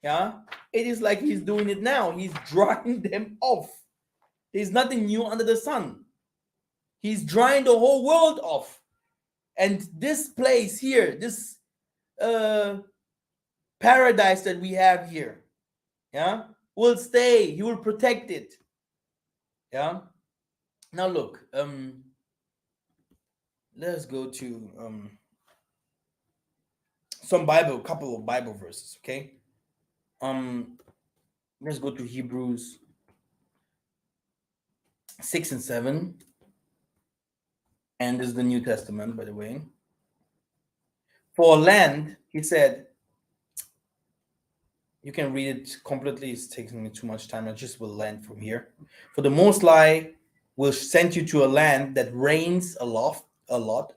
Yeah, it is like He's doing it now. He's drying them off. There's nothing new under the sun. He's drying the whole world off. And this place here, this uh, paradise that we have here, yeah, will stay. He will protect it. Yeah. Now look, let's go to some Bible, couple of Bible verses. Okay. Um, let's go to Hebrews 6 and 7, and this is the New Testament, by the way. For land, he said, you can read it completely. It's taking me too much time. I just will land from here. For the Most High will send you to a land that rains a lot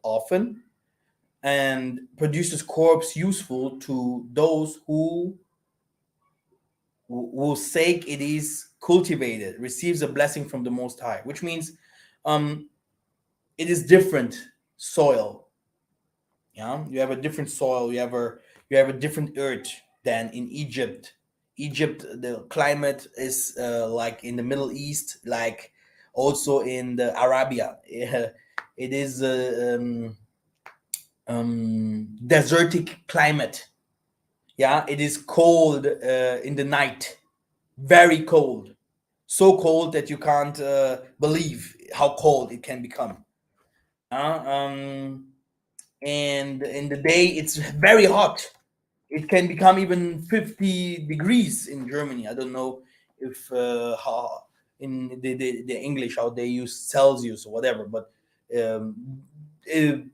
often, and produces crops useful to those whose sake it is cultivated, receives a blessing from the Most High, which means um, it is different soil. Yeah, you have a different soil. You have a different earth than in Egypt. Egypt, the climate is like in the Middle East, like also in the Arabia. It is desertic climate. Yeah, it is cold in the night, very cold, so cold that you can't believe how cold it can become. Uh, um, and in the day it's very hot. It can become even 50 degrees in Germany. I don't know if how in the English how they use Celsius or whatever, but um, it,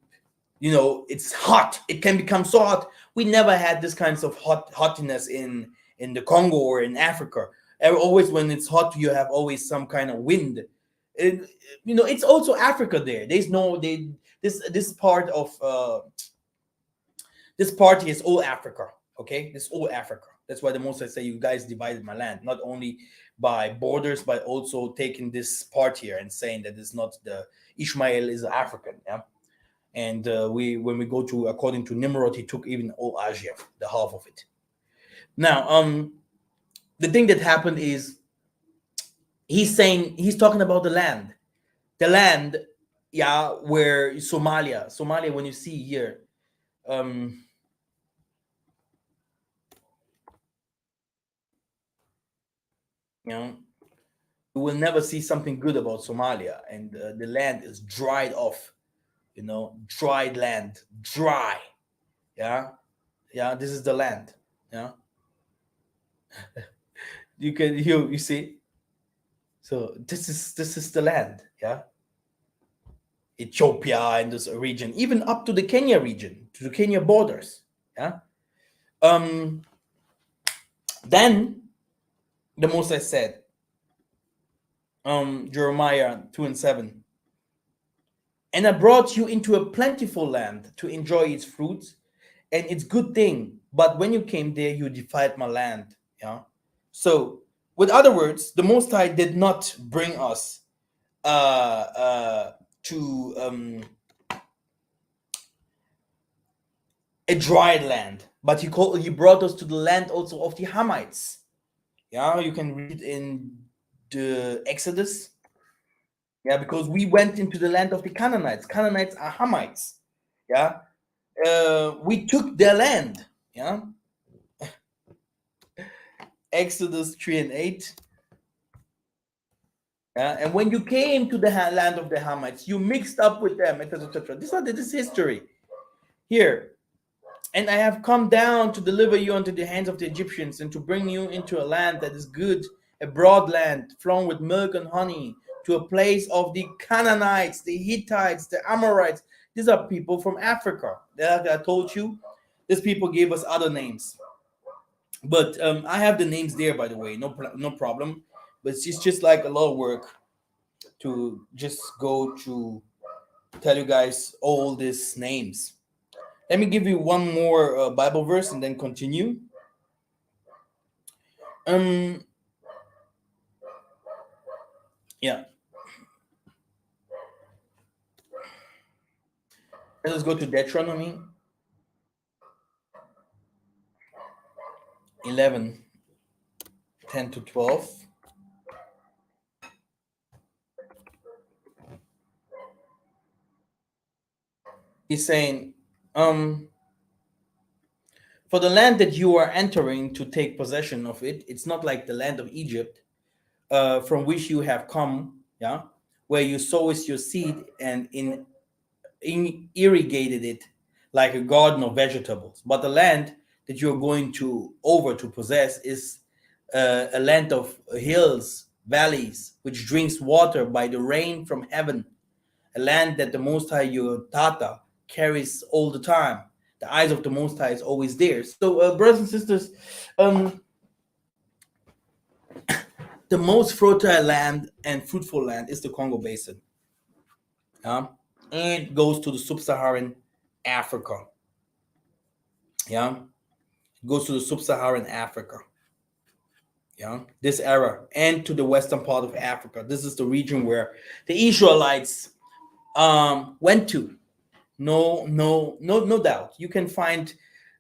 it's hot. It can become so hot. We never had this kinds of hotness in the Congo or in Africa. Always when it's hot, you have always some kind of wind. it, it's also Africa there. There's no they this part of this party is all Africa. Okay, this all Africa. That's why the most I say you guys divided my land, not only by borders, but also taking this part here and saying that it's not the Ishmael is African. Yeah, and we when we go to according to Nimrod, he took even all Asia, the half of it. Now, the thing that happened is he's talking about the land, yeah, where Somalia. When you see here, um, you know, you will never see something good about Somalia, and the land is dried off. Dried land, dry. Yeah, yeah. This is the land. Yeah, you see. So this is the land. Yeah, Ethiopia and this region, even up to the Kenya region, to the Kenya borders. Yeah. Um. Then the Most I said, Jeremiah 2:7. And I brought you into a plentiful land to enjoy its fruits and its good thing. But when you came there, you defiled my land. Yeah. So, with other words, the Most High did not bring us to a dry land, but he brought us to the land also of the Hamites. Yeah, you can read in the Exodus. Yeah, because we went into the land of the Canaanites. Canaanites are Hamites. Yeah, we took their land. Yeah, Exodus 3:8. Yeah, and when you came to the land of the Hamites, you mixed up with them, etc., etc. This is history here. And I have come down to deliver you unto the hands of the Egyptians and to bring you into a land that is good, a broad land, flowing with milk and honey, to a place of the Canaanites, the Hittites, the Amorites. These are people from Africa. Like I told you, these people gave us other names. But I have the names there, by the way, no problem. But it's just like a lot of work to just go to tell you guys all these names. Let me give you one more Bible verse and then continue. Um, yeah, let us go to Deuteronomy 11, 10 to 12. He's saying, for the land that you are entering to take possession of it, it's not like the land of Egypt, from which you have come, yeah, where you sowed your seed and irrigated it like a garden of vegetables. But the land that you're going to over to possess is a land of hills, valleys, which drinks water by the rain from heaven, a land that the Most High, your Tata, carries all the time. The eyes of the Most High is always there. So, brothers and sisters, um, the most fertile land and fruitful land is the Congo Basin. Yeah? And it goes to the sub-Saharan Africa. Yeah, it goes to the sub-Saharan Africa. Yeah, this era and to the western part of Africa. This is the region where the Israelites went to. No doubt. You can find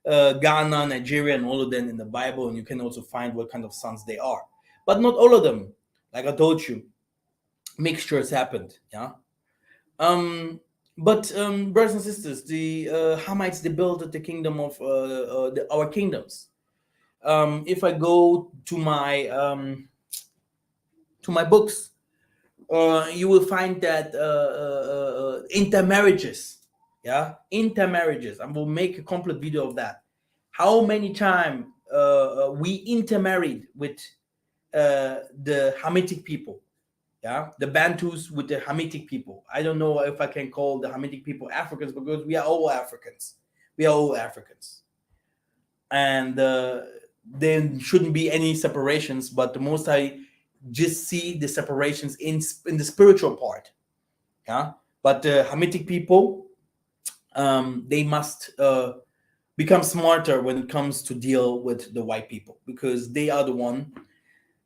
Ghana, Nigeria, and all of them in the Bible, and you can also find what kind of sons they are. But not all of them. Like I told you, mixtures happened. Yeah. But brothers and sisters, the Hamites they built the kingdom of our kingdoms. If I go to my books, you will find that intermarriages, yeah, intermarriages. I will make a complete video of that. How many times we intermarried with the Hamitic people, yeah, the Bantus with the Hamitic people. I don't know if I can call the Hamitic people Africans because we are all Africans. We are all Africans, and there shouldn't be any separations. But the most I just see the separations in the spiritual part, yeah. But the Hamitic people, they must become smarter when it comes to deal with the white people because they are the one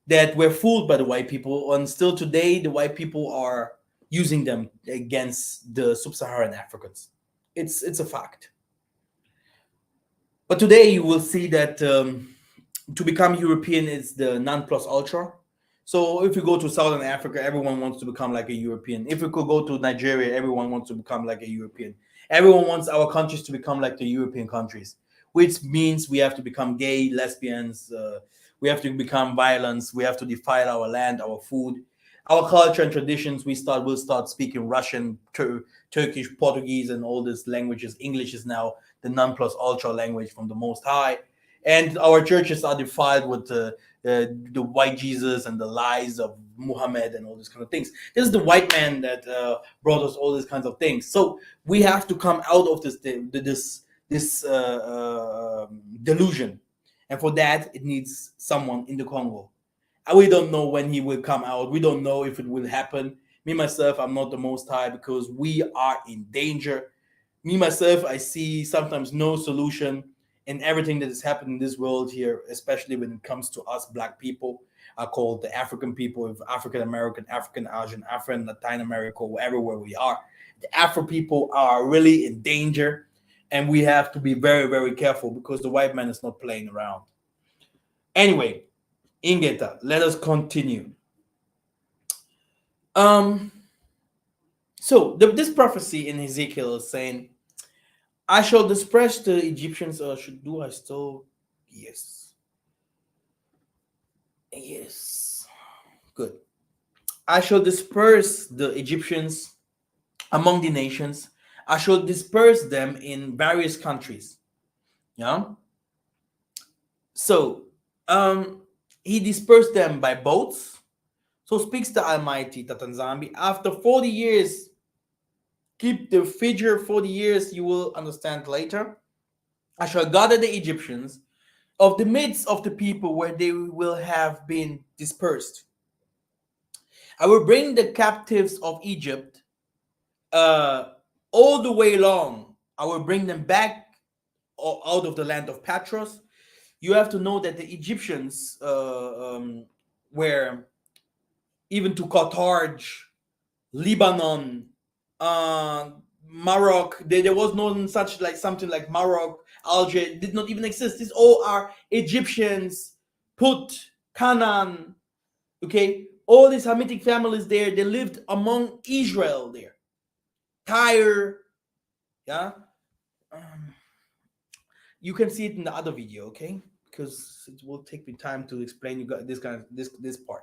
that were fooled by the white people, and still today the white people are using them against the sub-Saharan Africans. It's a fact. But today you will see that to become European is the non plus ultra. So if you go to Southern Africa, everyone wants to become like a European. If we could go to Nigeria, everyone wants to become like a European. Everyone wants our countries to become like the European countries, which means we have to become gay, lesbians. We have to become violence. We have to defile our land, our food, our culture and traditions. We'll start speaking Russian, Turkish, Portuguese, and all these languages. English is now the non plus ultra language from the Most High, and our churches are defiled with the white Jesus and the lies of Muhammad and all these kind of things. This is the white man that brought us all these kinds of things. So we have to come out of this delusion, and for that it needs someone in the Congo. We don't know when he will come out. We don't know if it will happen. Me myself, I'm not the Most High because we are in danger. Me myself, I see sometimes no solution in everything that is happening in this world here, especially when it comes to us black people. I call the African people, African American, African Asian, African Latin America, everywhere we are. The Afro people are really in danger, and we have to be very, very careful because the white man is not playing around. Anyway, Ingeta, let us continue. Um, this prophecy in Ezekiel is saying, I shall disperse the Egyptians. Should do I still? Yes. Yes. Good. I shall disperse the Egyptians among the nations. I shall disperse them in various countries. Yeah. So, he dispersed them by boats. So speaks the Almighty Tatanzambi. After 40 years, keep the figure 40 years, you will understand later. I shall gather the Egyptians of the midst of the people where they will have been dispersed. I will bring the captives of Egypt all the way long. I will bring them back out of the land of Patros. You have to know that the Egyptians were even to Carthage, Lebanon, Morocco. There was no such like something like Morocco, Alger did not even exist. These all are Egyptians, Put, Canaan, okay? All these Hamitic families there, they lived among Israel there. Tyre, yeah? You can see it in the other video, okay? Because it will take me time to explain you guys this part.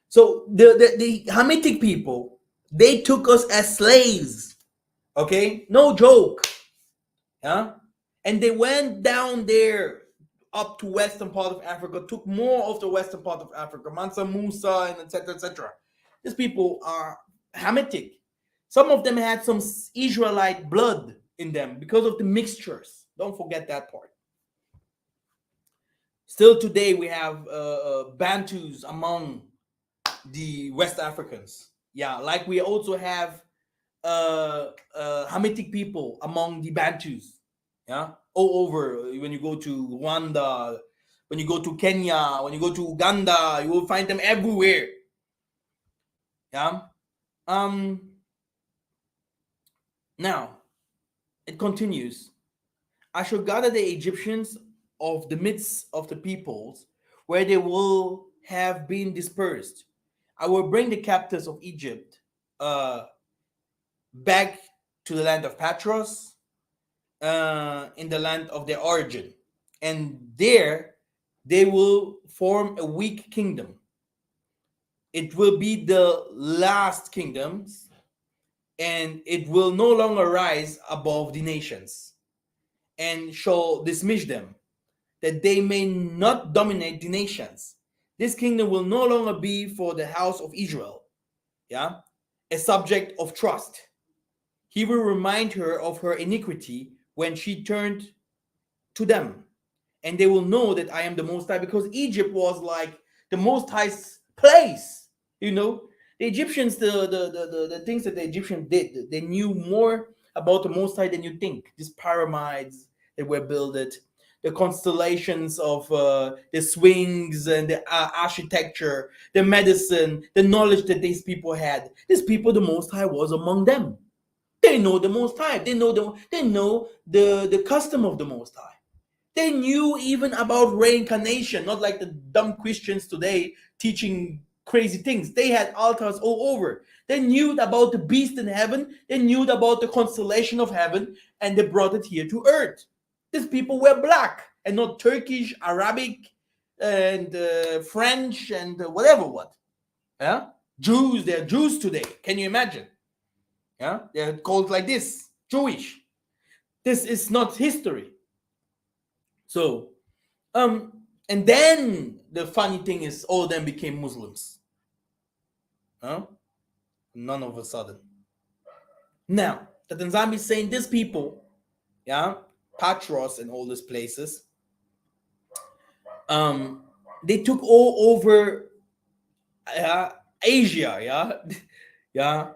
So the Hamitic people, they took us as slaves, okay? No joke, yeah? And they went down there up to western part of Africa, took more of the western part of Africa, Mansa Musa, and etc., etc. These people are Hamitic. Some of them had some Israelite blood in them because of the mixtures. Don't forget that part. Still today, we have Bantus among the West Africans. Yeah, like we also have Hamitic people among the Bantus. Yeah, all over. When you go to Rwanda, when you go to Kenya, when you go to Uganda, you will find them everywhere. Yeah. Now it continues. I shall gather the Egyptians of the midst of the peoples where they will have been dispersed. I will bring the captives of Egypt back to the land of Patros, in the land of their origin, and there they will form a weak kingdom. It will be the last kingdoms, and it will no longer rise above the nations, and shall dismiss them, that they may not dominate the nations. This kingdom will no longer be for the house of Israel, yeah, a subject of trust. He will remind her of her iniquity when she turned to them, and they will know that I am the Most High, because Egypt was like the Most High's place. You know, the Egyptians, the things that the Egyptians did, they knew more about the Most High than you think. These pyramids that were built, the constellations of the swings and the architecture, the medicine, the knowledge that these people had. These people, the Most High was among them. They know the Most High. They know the custom of the Most High. They knew even about reincarnation, not like the dumb Christians today teaching crazy things. They had altars all over. They knew about the beast in heaven. They knew about the constellation of heaven, and they brought it here to earth. These people were black and not Turkish, Arabic, and French, and whatever what. Yeah, Jews. They're Jews today. Can you imagine? Yeah, they're called like this, Jewish. This is not history. So, and then the funny thing is, all of them became Muslims. Huh? None of a sudden. Now, the Tanzania is saying these people, yeah, Patros and all these places, they took all over Asia, yeah, yeah.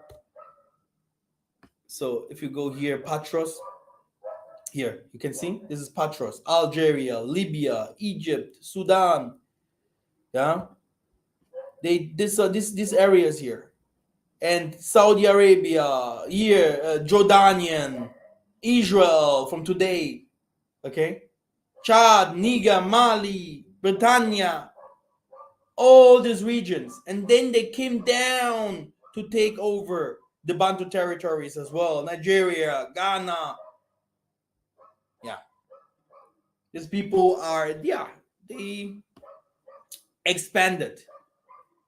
So if you go here, Patros, here you can see this is Patros, Algeria, Libya, Egypt, Sudan, yeah. They these areas here, and Saudi Arabia, here, Jordanian, Israel from today, okay, Chad, Niger, Mali, Britannia, all these regions, and then they came down to take over the Bantu territories as well, Nigeria, Ghana, yeah. These people are, yeah, they expanded,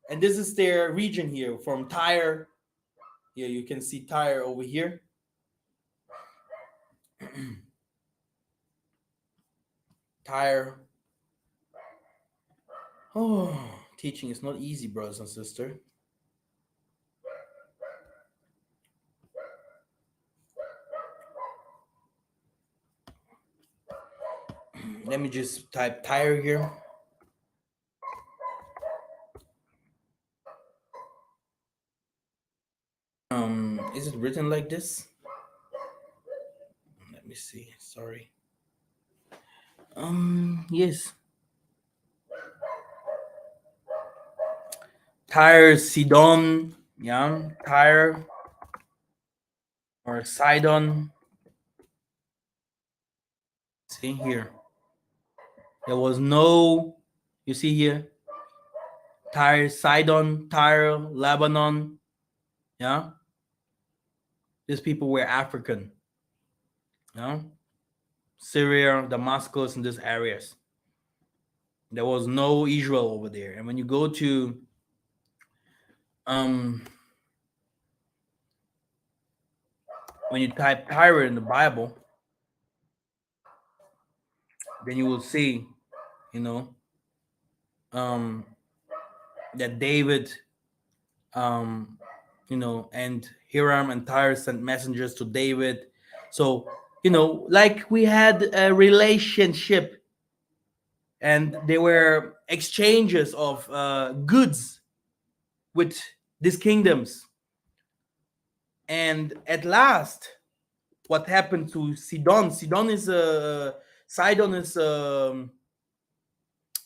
and this is their region here from Tyre. Here you can see Tyre over here. Tyre. Oh, teaching is not easy, brothers and sisters. Let me just type Tyre here. Is it written like this? Let me see. Sorry. Yes. Tyre, Sidon, yeah, Tyre or Sidon. See here. There was no, you see here, Tyre, Sidon, Tyre, Lebanon. Yeah. These people were African. Yeah. Syria, Damascus, and these areas. There was no Israel over there. And when you go to um when you type Tyre in the Bible, then you will see, you know, um that David, um, and Hiram and Tyre sent messengers to David. So, like we had a relationship, and there were exchanges of goods with these kingdoms. And at last, what happened to Sidon? Sidon is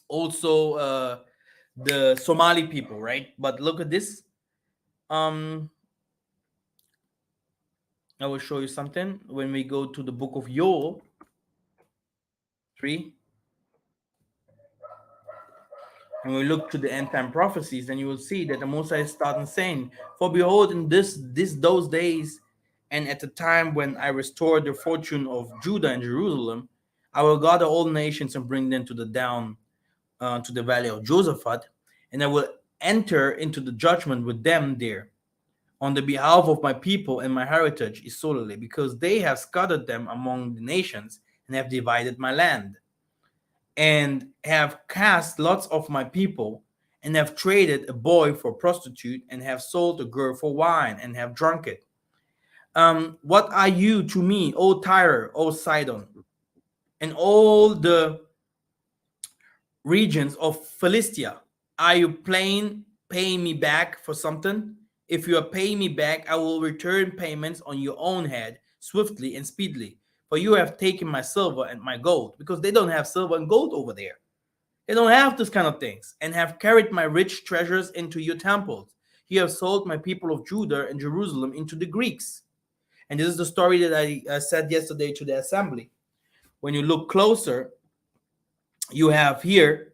also the Somali people, right? But look at this. Um, I will show you something when we go to the book of Joel 3, and we look to the end time prophecies, then you will see that the Most High is starting saying, "For behold, in those days, and at the time when I restore the fortune of Judah and Jerusalem, I will gather all nations and bring them to the valley of Josaphat, and I will enter into the judgment with them there on the behalf of my people and my heritage is solely because they have scattered them among the nations and have divided my land and have cast lots of my people and have traded a boy for a prostitute and have sold a girl for wine and have drunk it. What are you to me, O Tyre, O Sidon, and all the regions of Philistia? Are you paying me back for something? If you are paying me back, I will return payments on your own head swiftly and speedily. For you have taken my silver and my gold, because they don't have silver and gold over there. They don't have this kind of things, and have carried my rich treasures into your temples. You have sold my people of Judah and Jerusalem into the Greeks. And this is the story that I said yesterday to the assembly. When you look closer, you have here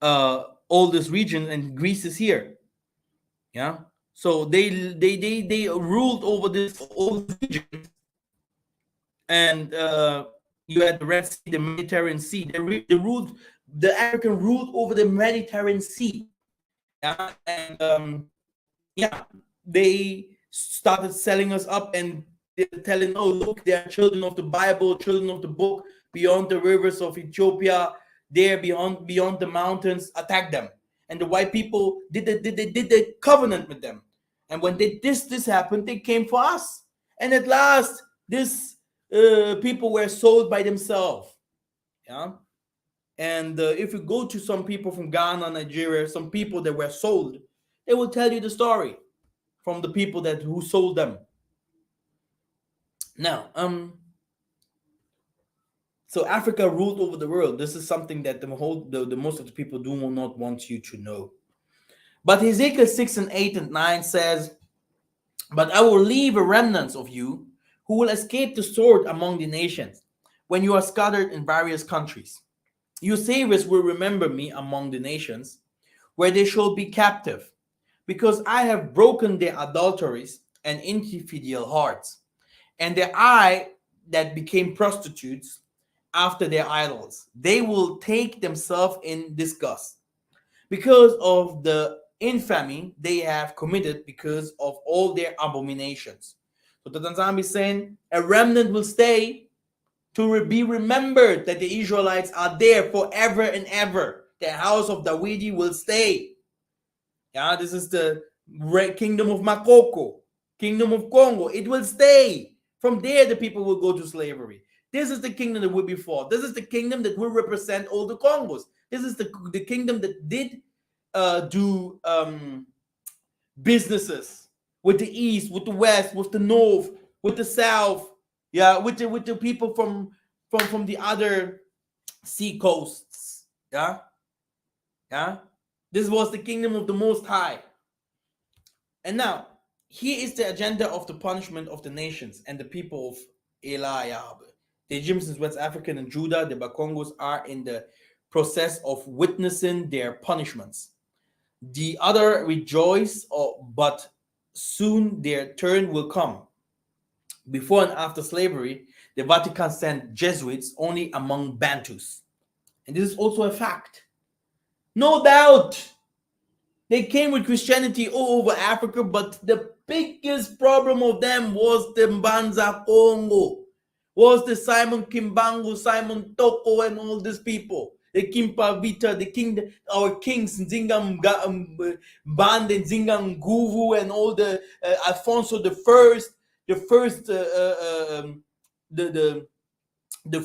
all this region, and Greece is here. Yeah. So they ruled over this all these regions, and you had the Red Sea, the Mediterranean Sea. They ruled, the African ruled over the Mediterranean Sea. Yeah, and yeah, they started selling us up, and they're telling, oh look, they are children of the Bible, children of the book, beyond the rivers of Ethiopia, there beyond the mountains, attack them. And the white people did the covenant with them. And when this happened, they came for us. And at last, this people were sold by themselves. Yeah. And if you go to some people from Ghana, Nigeria, some people that were sold, they will tell you the story from the people that who sold them. Now, so Africa ruled over the world. This is something that the most of the people do not want you to know. But Ezekiel 6 and 8 and 9 says, but I will leave a remnant of you who will escape the sword among the nations when you are scattered in various countries. Your saviors will remember me among the nations where they shall be captive, because I have broken their adulteries and infidel hearts, and their eye that became prostitutes after their idols. They will take themselves in disgust because of the infamy they have committed because of all their abominations. So the Tanzania is saying a remnant will stay to be remembered that the Israelites are there forever and ever. The house of Dawidi will stay. Yeah, this is the kingdom of Makoko, kingdom of Congo. It will stay. From there, the people will go to slavery. This is the kingdom that will be fought. This is the kingdom that will represent all the Congos. This is the kingdom that did do businesses with the east, with the west, with the north, with the south. Yeah, with the people from the other sea coasts. Yeah, yeah. This was the kingdom of the Most High. And now, here is the agenda of the punishment of the nations and the people of Eliab. The Egyptians, West African, and Judah, the Bakongos, are in the process of witnessing their punishments. The other rejoice, but soon their turn will come. Before and after slavery, the Vatican sent Jesuits only among Bantus. And this is also a fact. No doubt they came with Christianity all over Africa, but the biggest problem of them was the Mbanza Congo, was the Simon Kimbangu, Simon Toko, and all these people. The Kimpa Vita, the king, our kings, Nzinga Band and Nzinga Nguvu, and all the Alfonso the first, the first, the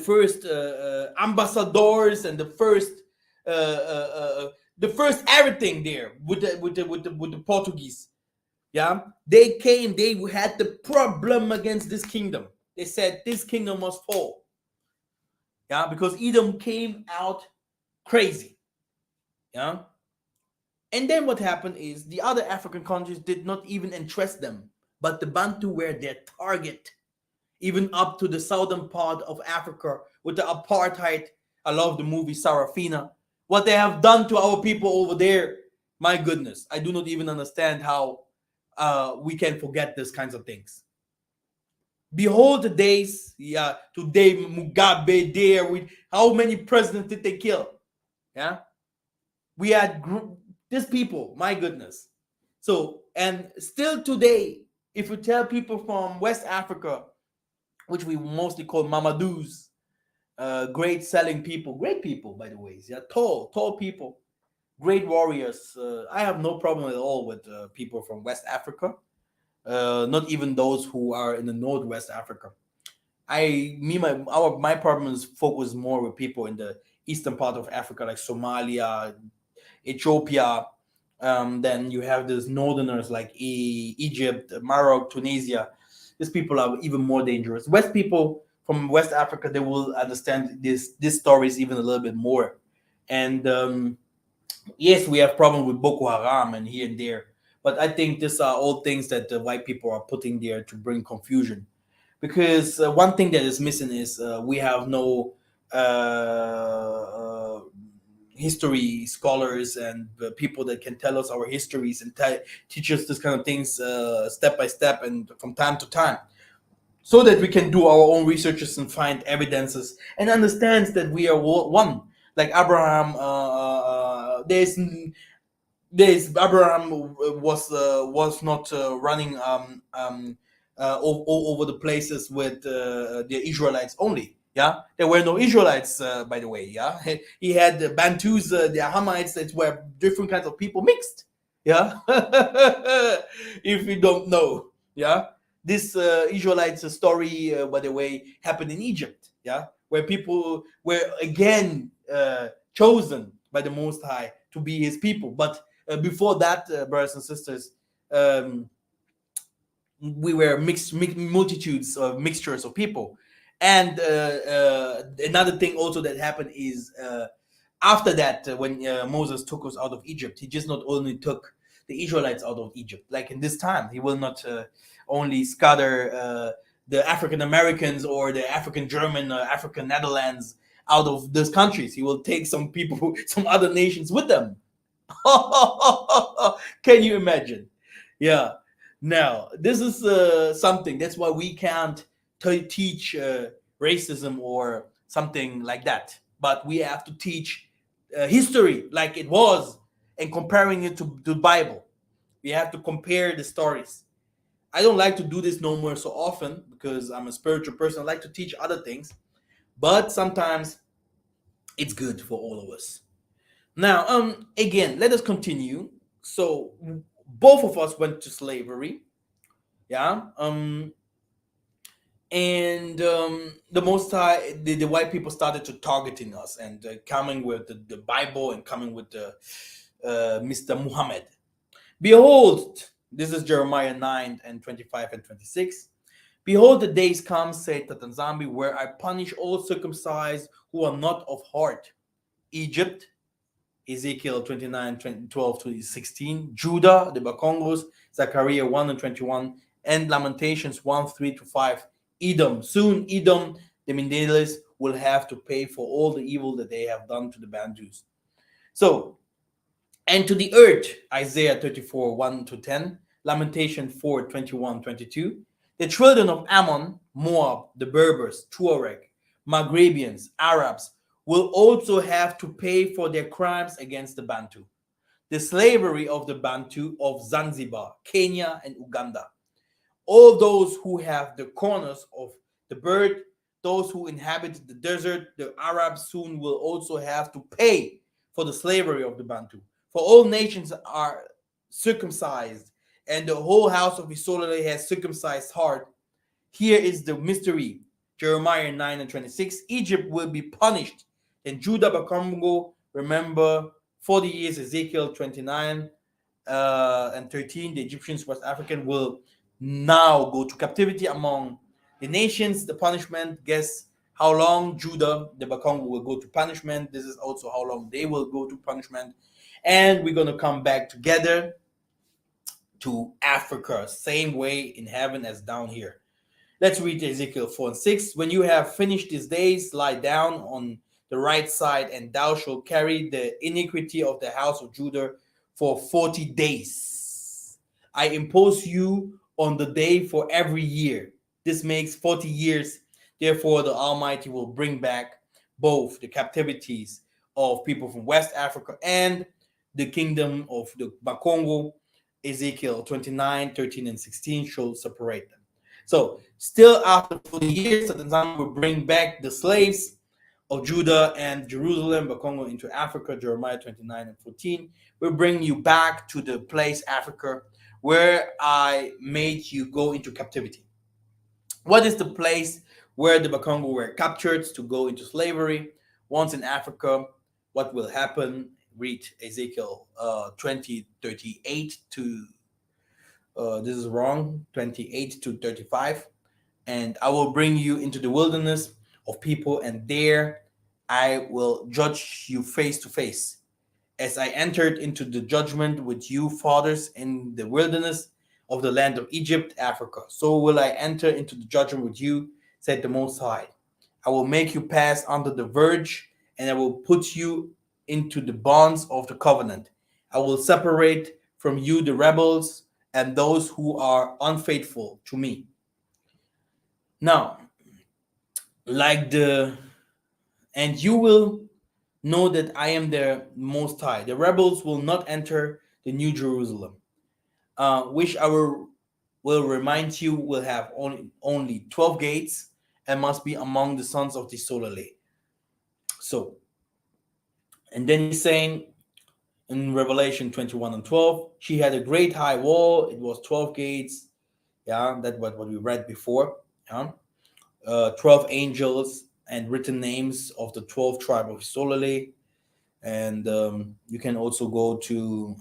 first ambassadors, and the first everything there with the Portuguese. Yeah, they came. They had the problem against this kingdom. They said this kingdom must fall. Yeah, because Edom came out crazy. Yeah, and then what happened is the other African countries did not even interest them, but the Bantu were their target, even up to the southern part of Africa with the apartheid. I love the movie Sarafina. What they have done to our people over there, my goodness, I do not even understand how we can forget these kinds of things. Behold the days, yeah, today Mugabe there. With how many presidents did they kill? Yeah, we had These people, my goodness. So, and still today, if you tell people from West Africa, which we mostly call Mamadous, great people, by the way, yeah, tall people, great warriors. I have no problem at all with people from West Africa, not even those who are in the Northwest Africa. My problem is focused more with people in the eastern part of Africa, like Somalia, Ethiopia. Then you have these northerners like Egypt, Morocco, Tunisia. These people are even more dangerous. West people from West Africa, they will understand this stories even a little bit more. And yes, we have problems with Boko Haram and here and there, but I think these are all things that the white people are putting there to bring confusion. Because one thing that is missing is we have no history scholars and people that can tell us our histories and teach us this kind of things step by step and from time to time, so that we can do our own researches and find evidences and understands that we are one. Like Abraham, there's Abraham was not running over the places with the Israelites only. Yeah, there were no Israelites, by the way. Yeah, he had the Bantus, the Hamites, that were different kinds of people mixed. Yeah, if you don't know. Yeah, this Israelites story, by the way, happened in Egypt. Yeah, where people were again chosen by the Most High to be His people, but before that, brothers and sisters, um, we were multitudes of mixtures of people. And another thing also that happened is after that, when Moses took us out of Egypt, he just not only took the Israelites out of Egypt. Like in this time, he will not only scatter the African Americans or the African German, African Netherlands out of those countries. He will take some people, some other nations with them. Can you imagine? Yeah. Now, this is something. That's why we can't teach racism or something like that. But we have to teach history like it was and comparing it to the Bible. We have to compare the stories. I don't like to do this no more so often because I'm a spiritual person. I like to teach other things, but sometimes it's good for all of us. Now, again, let us continue. So, both of us went to slavery, yeah. And the Most High, the white people started to targeting us and coming with the Bible and coming with the Mr. Muhammad. Behold, this is Jeremiah 9 and 25 and 26. Behold, the days come, said Tatanzambi, where I punish all circumcised who are not of heart. Egypt, Ezekiel 29, 12 to 16, Judah, the Bakongos, Zechariah 1 and 21, and Lamentations 1, 3 to 5. Edom, soon Edom, the Mindeles, will have to pay for all the evil that they have done to the Bantus. So, and to the earth, Isaiah 34, 1 to 10, Lamentation 4, 21, 22. The children of Ammon, Moab, the Berbers, Tuareg, Maghrebians, Arabs, will also have to pay for their crimes against the Bantu. The slavery of the Bantu of Zanzibar, Kenya, and Uganda. All those who have the corners of the bird, those who inhabit the desert, the Arabs soon will also have to pay for the slavery of the Bantu. For all nations are circumcised, and the whole house of Isolde has circumcised heart. Here is the mystery. Jeremiah 9 and 26. Egypt will be punished. And Judah Congo, remember 40 years, Ezekiel 29 and 13. The Egyptians, West African, will now go to captivity among the nations. The punishment, guess how long Judah, the Bakongo, will go to punishment. This is also how long they will go to punishment. And we're going to come back together to Africa, same way in heaven as down here. Let's read Ezekiel 4 and 6. When you have finished these days, lie down on the right side, and thou shalt carry the iniquity of the house of Judah for 40 days. I impose you on the day for every year. This makes 40 years. Therefore, the Almighty will bring back both the captivities of people from West Africa and the kingdom of the Bakongo. Ezekiel 29, 13, and 16 should separate them. So, still after 40 years, the Tanzania will bring back the slaves of Judah and Jerusalem, Bakongo into Africa, Jeremiah 29 and 14. Will bring you back to the place, Africa, where I made you go into captivity. What is the place where the Bakongo were captured to go into slavery? Once in Africa, what will happen? Read Ezekiel 20, 38 to, this is wrong, 28 to 35. And I will bring you into the wilderness of people, and there I will judge you face to face. As I entered into the judgment with you fathers in the wilderness of the land of Egypt, Africa, so will I enter into the judgment with you, said the Most High. I will make you pass under the verge, and I will put you into the bonds of the covenant. I will separate from you the rebels and those who are unfaithful to me. Now, like the and you will know that I am the Most High. The rebels will not enter the New Jerusalem, which will remind you will have only 12 gates and must be among the sons of the Solale. So, and then he's saying in Revelation 21 and 12, she had a great high wall. It was 12 gates. Yeah, that's what we read before. Yeah. 12 angels and written names of the 12 tribe of Solale. And you can also go to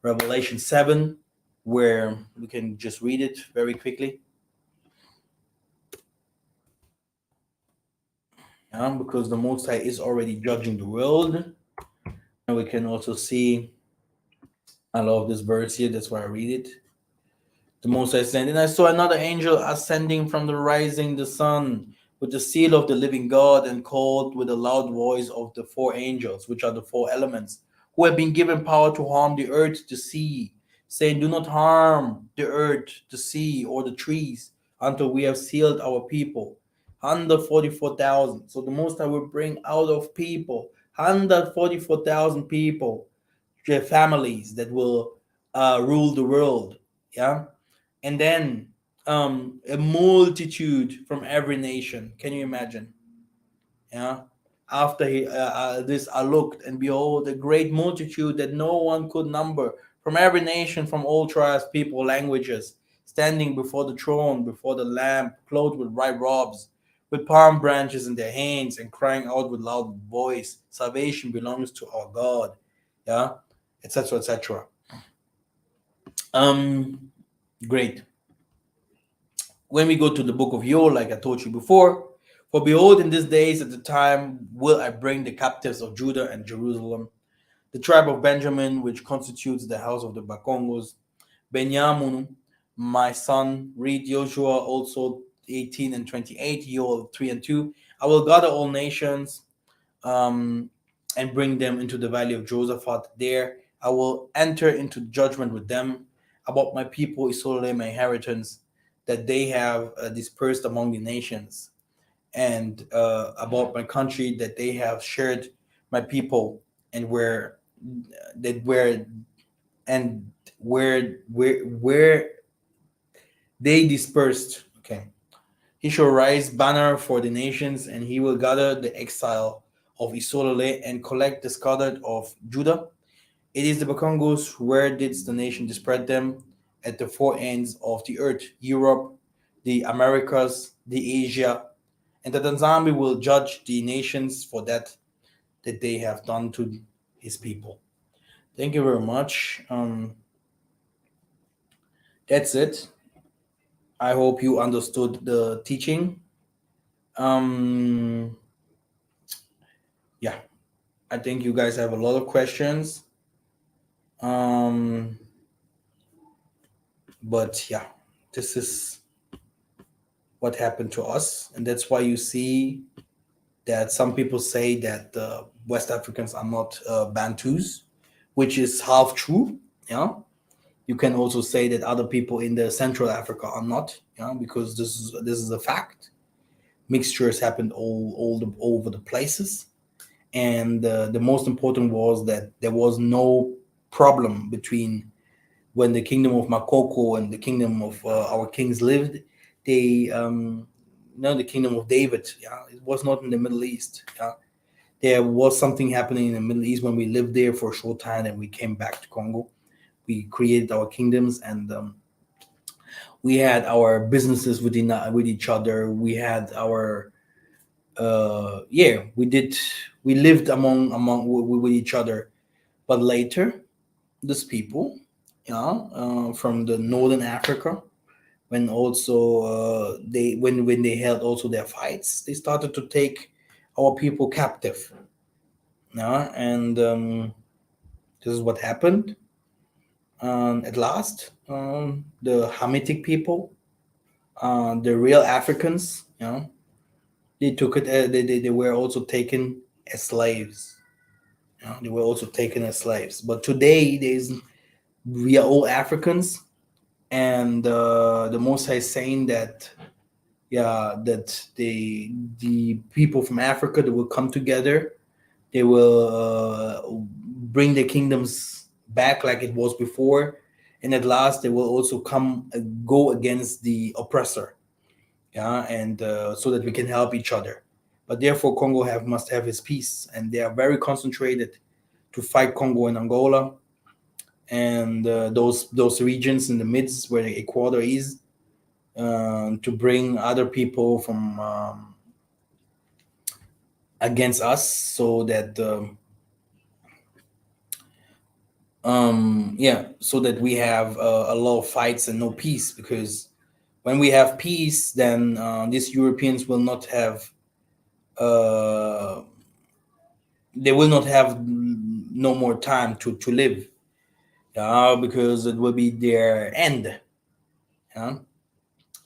Revelation 7, where we can just read it very quickly. Because the Most High is already judging the world. And we can also see, I love this verse here, that's why I read it. The Most High said, and I saw another angel ascending from the rising the sun with the seal of the living God, and called with a loud voice of the four angels, which are the four elements, who have been given power to harm the earth, the sea, saying, do not harm the earth, the sea, or the trees, until we have sealed our people. 144,000. So the Most High will bring out of people 144,000 people, their families that will rule the world. Yeah. And then a multitude from every nation. Can you imagine? Yeah. After this, I looked, and behold, a great multitude that no one could number, from every nation, from all tribes, people, languages, standing before the throne, before the Lamb, clothed with white robes, with palm branches in their hands, and crying out with loud voice, salvation belongs to our God. Yeah, etc., etc. Great. When we go to the book of Joel, like I told you before, for behold, in these days at the time will I bring the captives of Judah and Jerusalem, the tribe of Benjamin, which constitutes the house of the Bakongos, Benjamin, my son, read Joshua also 18 and 28, Joel 3 and 2. I will gather all nations and bring them into the valley of Josaphat. There I will enter into judgment with them about my people, Israel, my inheritance, that they have dispersed among the nations, and about my country that they have shared my people, and where and where they dispersed. Okay. He shall raise banner for the nations, and he will gather the exile of Isolale and collect the scattered of Judah. It is the Bakongos where didst the nation dispersed them, at the four ends of the earth, Europe, the Americas, the Asia, and the Tanzania will judge the nations for that they have done to his people. Thank you very much. That's it. I hope you understood the teaching. Um, yeah, I think you guys have a lot of questions. Um, but yeah, this is what happened to us, and that's why you see that some people say that West Africans are not Bantus, which is half true. Yeah, you can also say that other people in the Central Africa are not. Yeah, because this is a fact. Mixtures happened all over the places, And the most important was that there was no problem between when the kingdom of Makoko and the kingdom of our kings lived. They, the kingdom of David. Yeah, it was not in the Middle East. Yeah, there was something happening in the Middle East when we lived there for a short time, and we came back to Congo. We created our kingdoms, and we had our businesses with each other. We had our we did, we lived with each other. But later, these people, from the northern Africa, when also they when they held also their fights, they started to take our people captive. Yeah, and this is what happened. At last, the Hamitic people, the real Africans, they took it. They were also taken as slaves. They were also taken as slaves. But today, we are all Africans, and the Most High is saying that, yeah, that the people from Africa, they will come together. They will bring their kingdoms back like it was before, and at last they will also come go against the oppressor. Yeah, and so that we can help each other. But therefore, Congo must have his peace, and they are very concentrated to fight Congo and Angola, and those regions in the midst where the equator is, to bring other people from against us, so that so that we have a lot of fights and no peace. Because when we have peace, then these Europeans will not have uh, they will not have no more time to live. Because it will be their end. Yeah,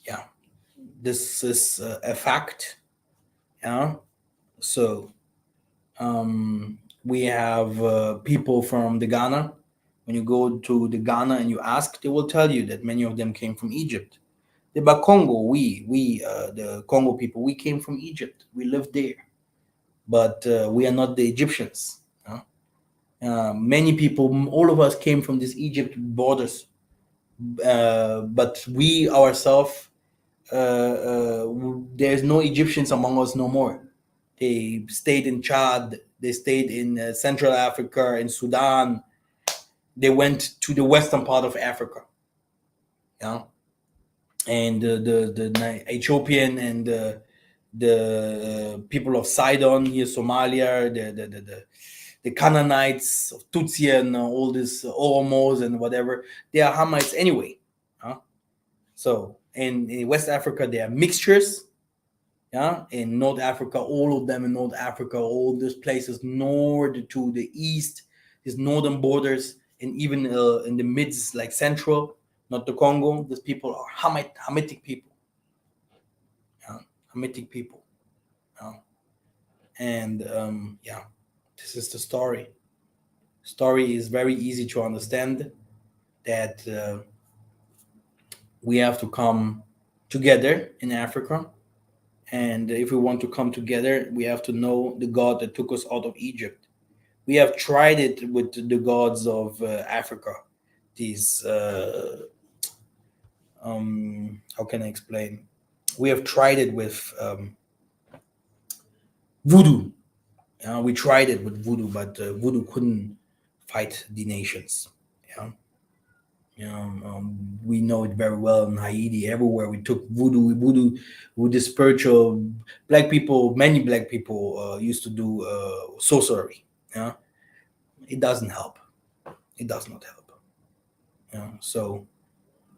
yeah. This is a fact. Yeah. So we have people from the Ghana. When you go to the Ghana and you ask, they will tell you that many of them came from Egypt. The Bakongo, the Congo people, we came from Egypt. We lived there, but we are not the Egyptians. Many people, all of us came from these Egypt borders, but we ourselves, there's no Egyptians among us no more. They stayed in Chad. They stayed in Central Africa, in Sudan. They went to the western part of Africa. Yeah, and the Ethiopian and the people of Sidon here, Somalia, the Canaanites of Tutsi and all this Oromos and whatever, they are Hamites anyway. Huh? So in West Africa, there are mixtures. Yeah, in North Africa, all of them in North Africa, all these places north to the east, these northern borders, and even in the midst, like central, not the Congo, these people are Hamitic people. Yeah, Hamitic people. Yeah. And this is the story. Story is very easy to understand, that we have to come together in Africa. And if we want to come together, we have to know the God that took us out of Egypt. We have tried it with the gods of Africa. These, how can I explain? We have tried it with voodoo. We tried it with voodoo, but voodoo couldn't fight the nations. Yeah. We know it very well in Haiti. Everywhere we took voodoo, with the spiritual black people. Many black people used to do sorcery. Yeah, it doesn't help. It does not help. So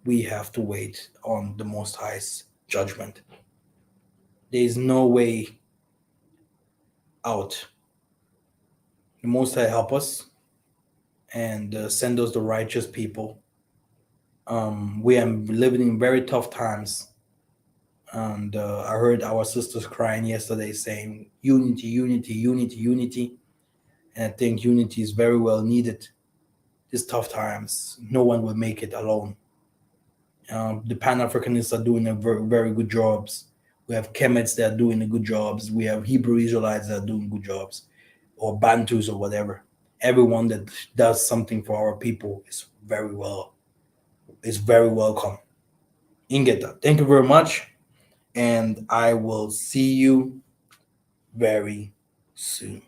we have to wait on the Most High's judgment. There is no way out. The Most High help us and send us the righteous people. We are living in very tough times, and I heard our sisters crying yesterday, saying unity, unity, unity, unity. And I think unity is very well needed these tough times. No one will make it alone. The Pan Africanists are doing a very, very good jobs. We have Kemets that are doing the good jobs. We have Hebrew Israelites that are doing good jobs. or Bantus or whatever. Everyone that does something for our people is very welcome. Ingeta, thank you very much, and I will see you very soon.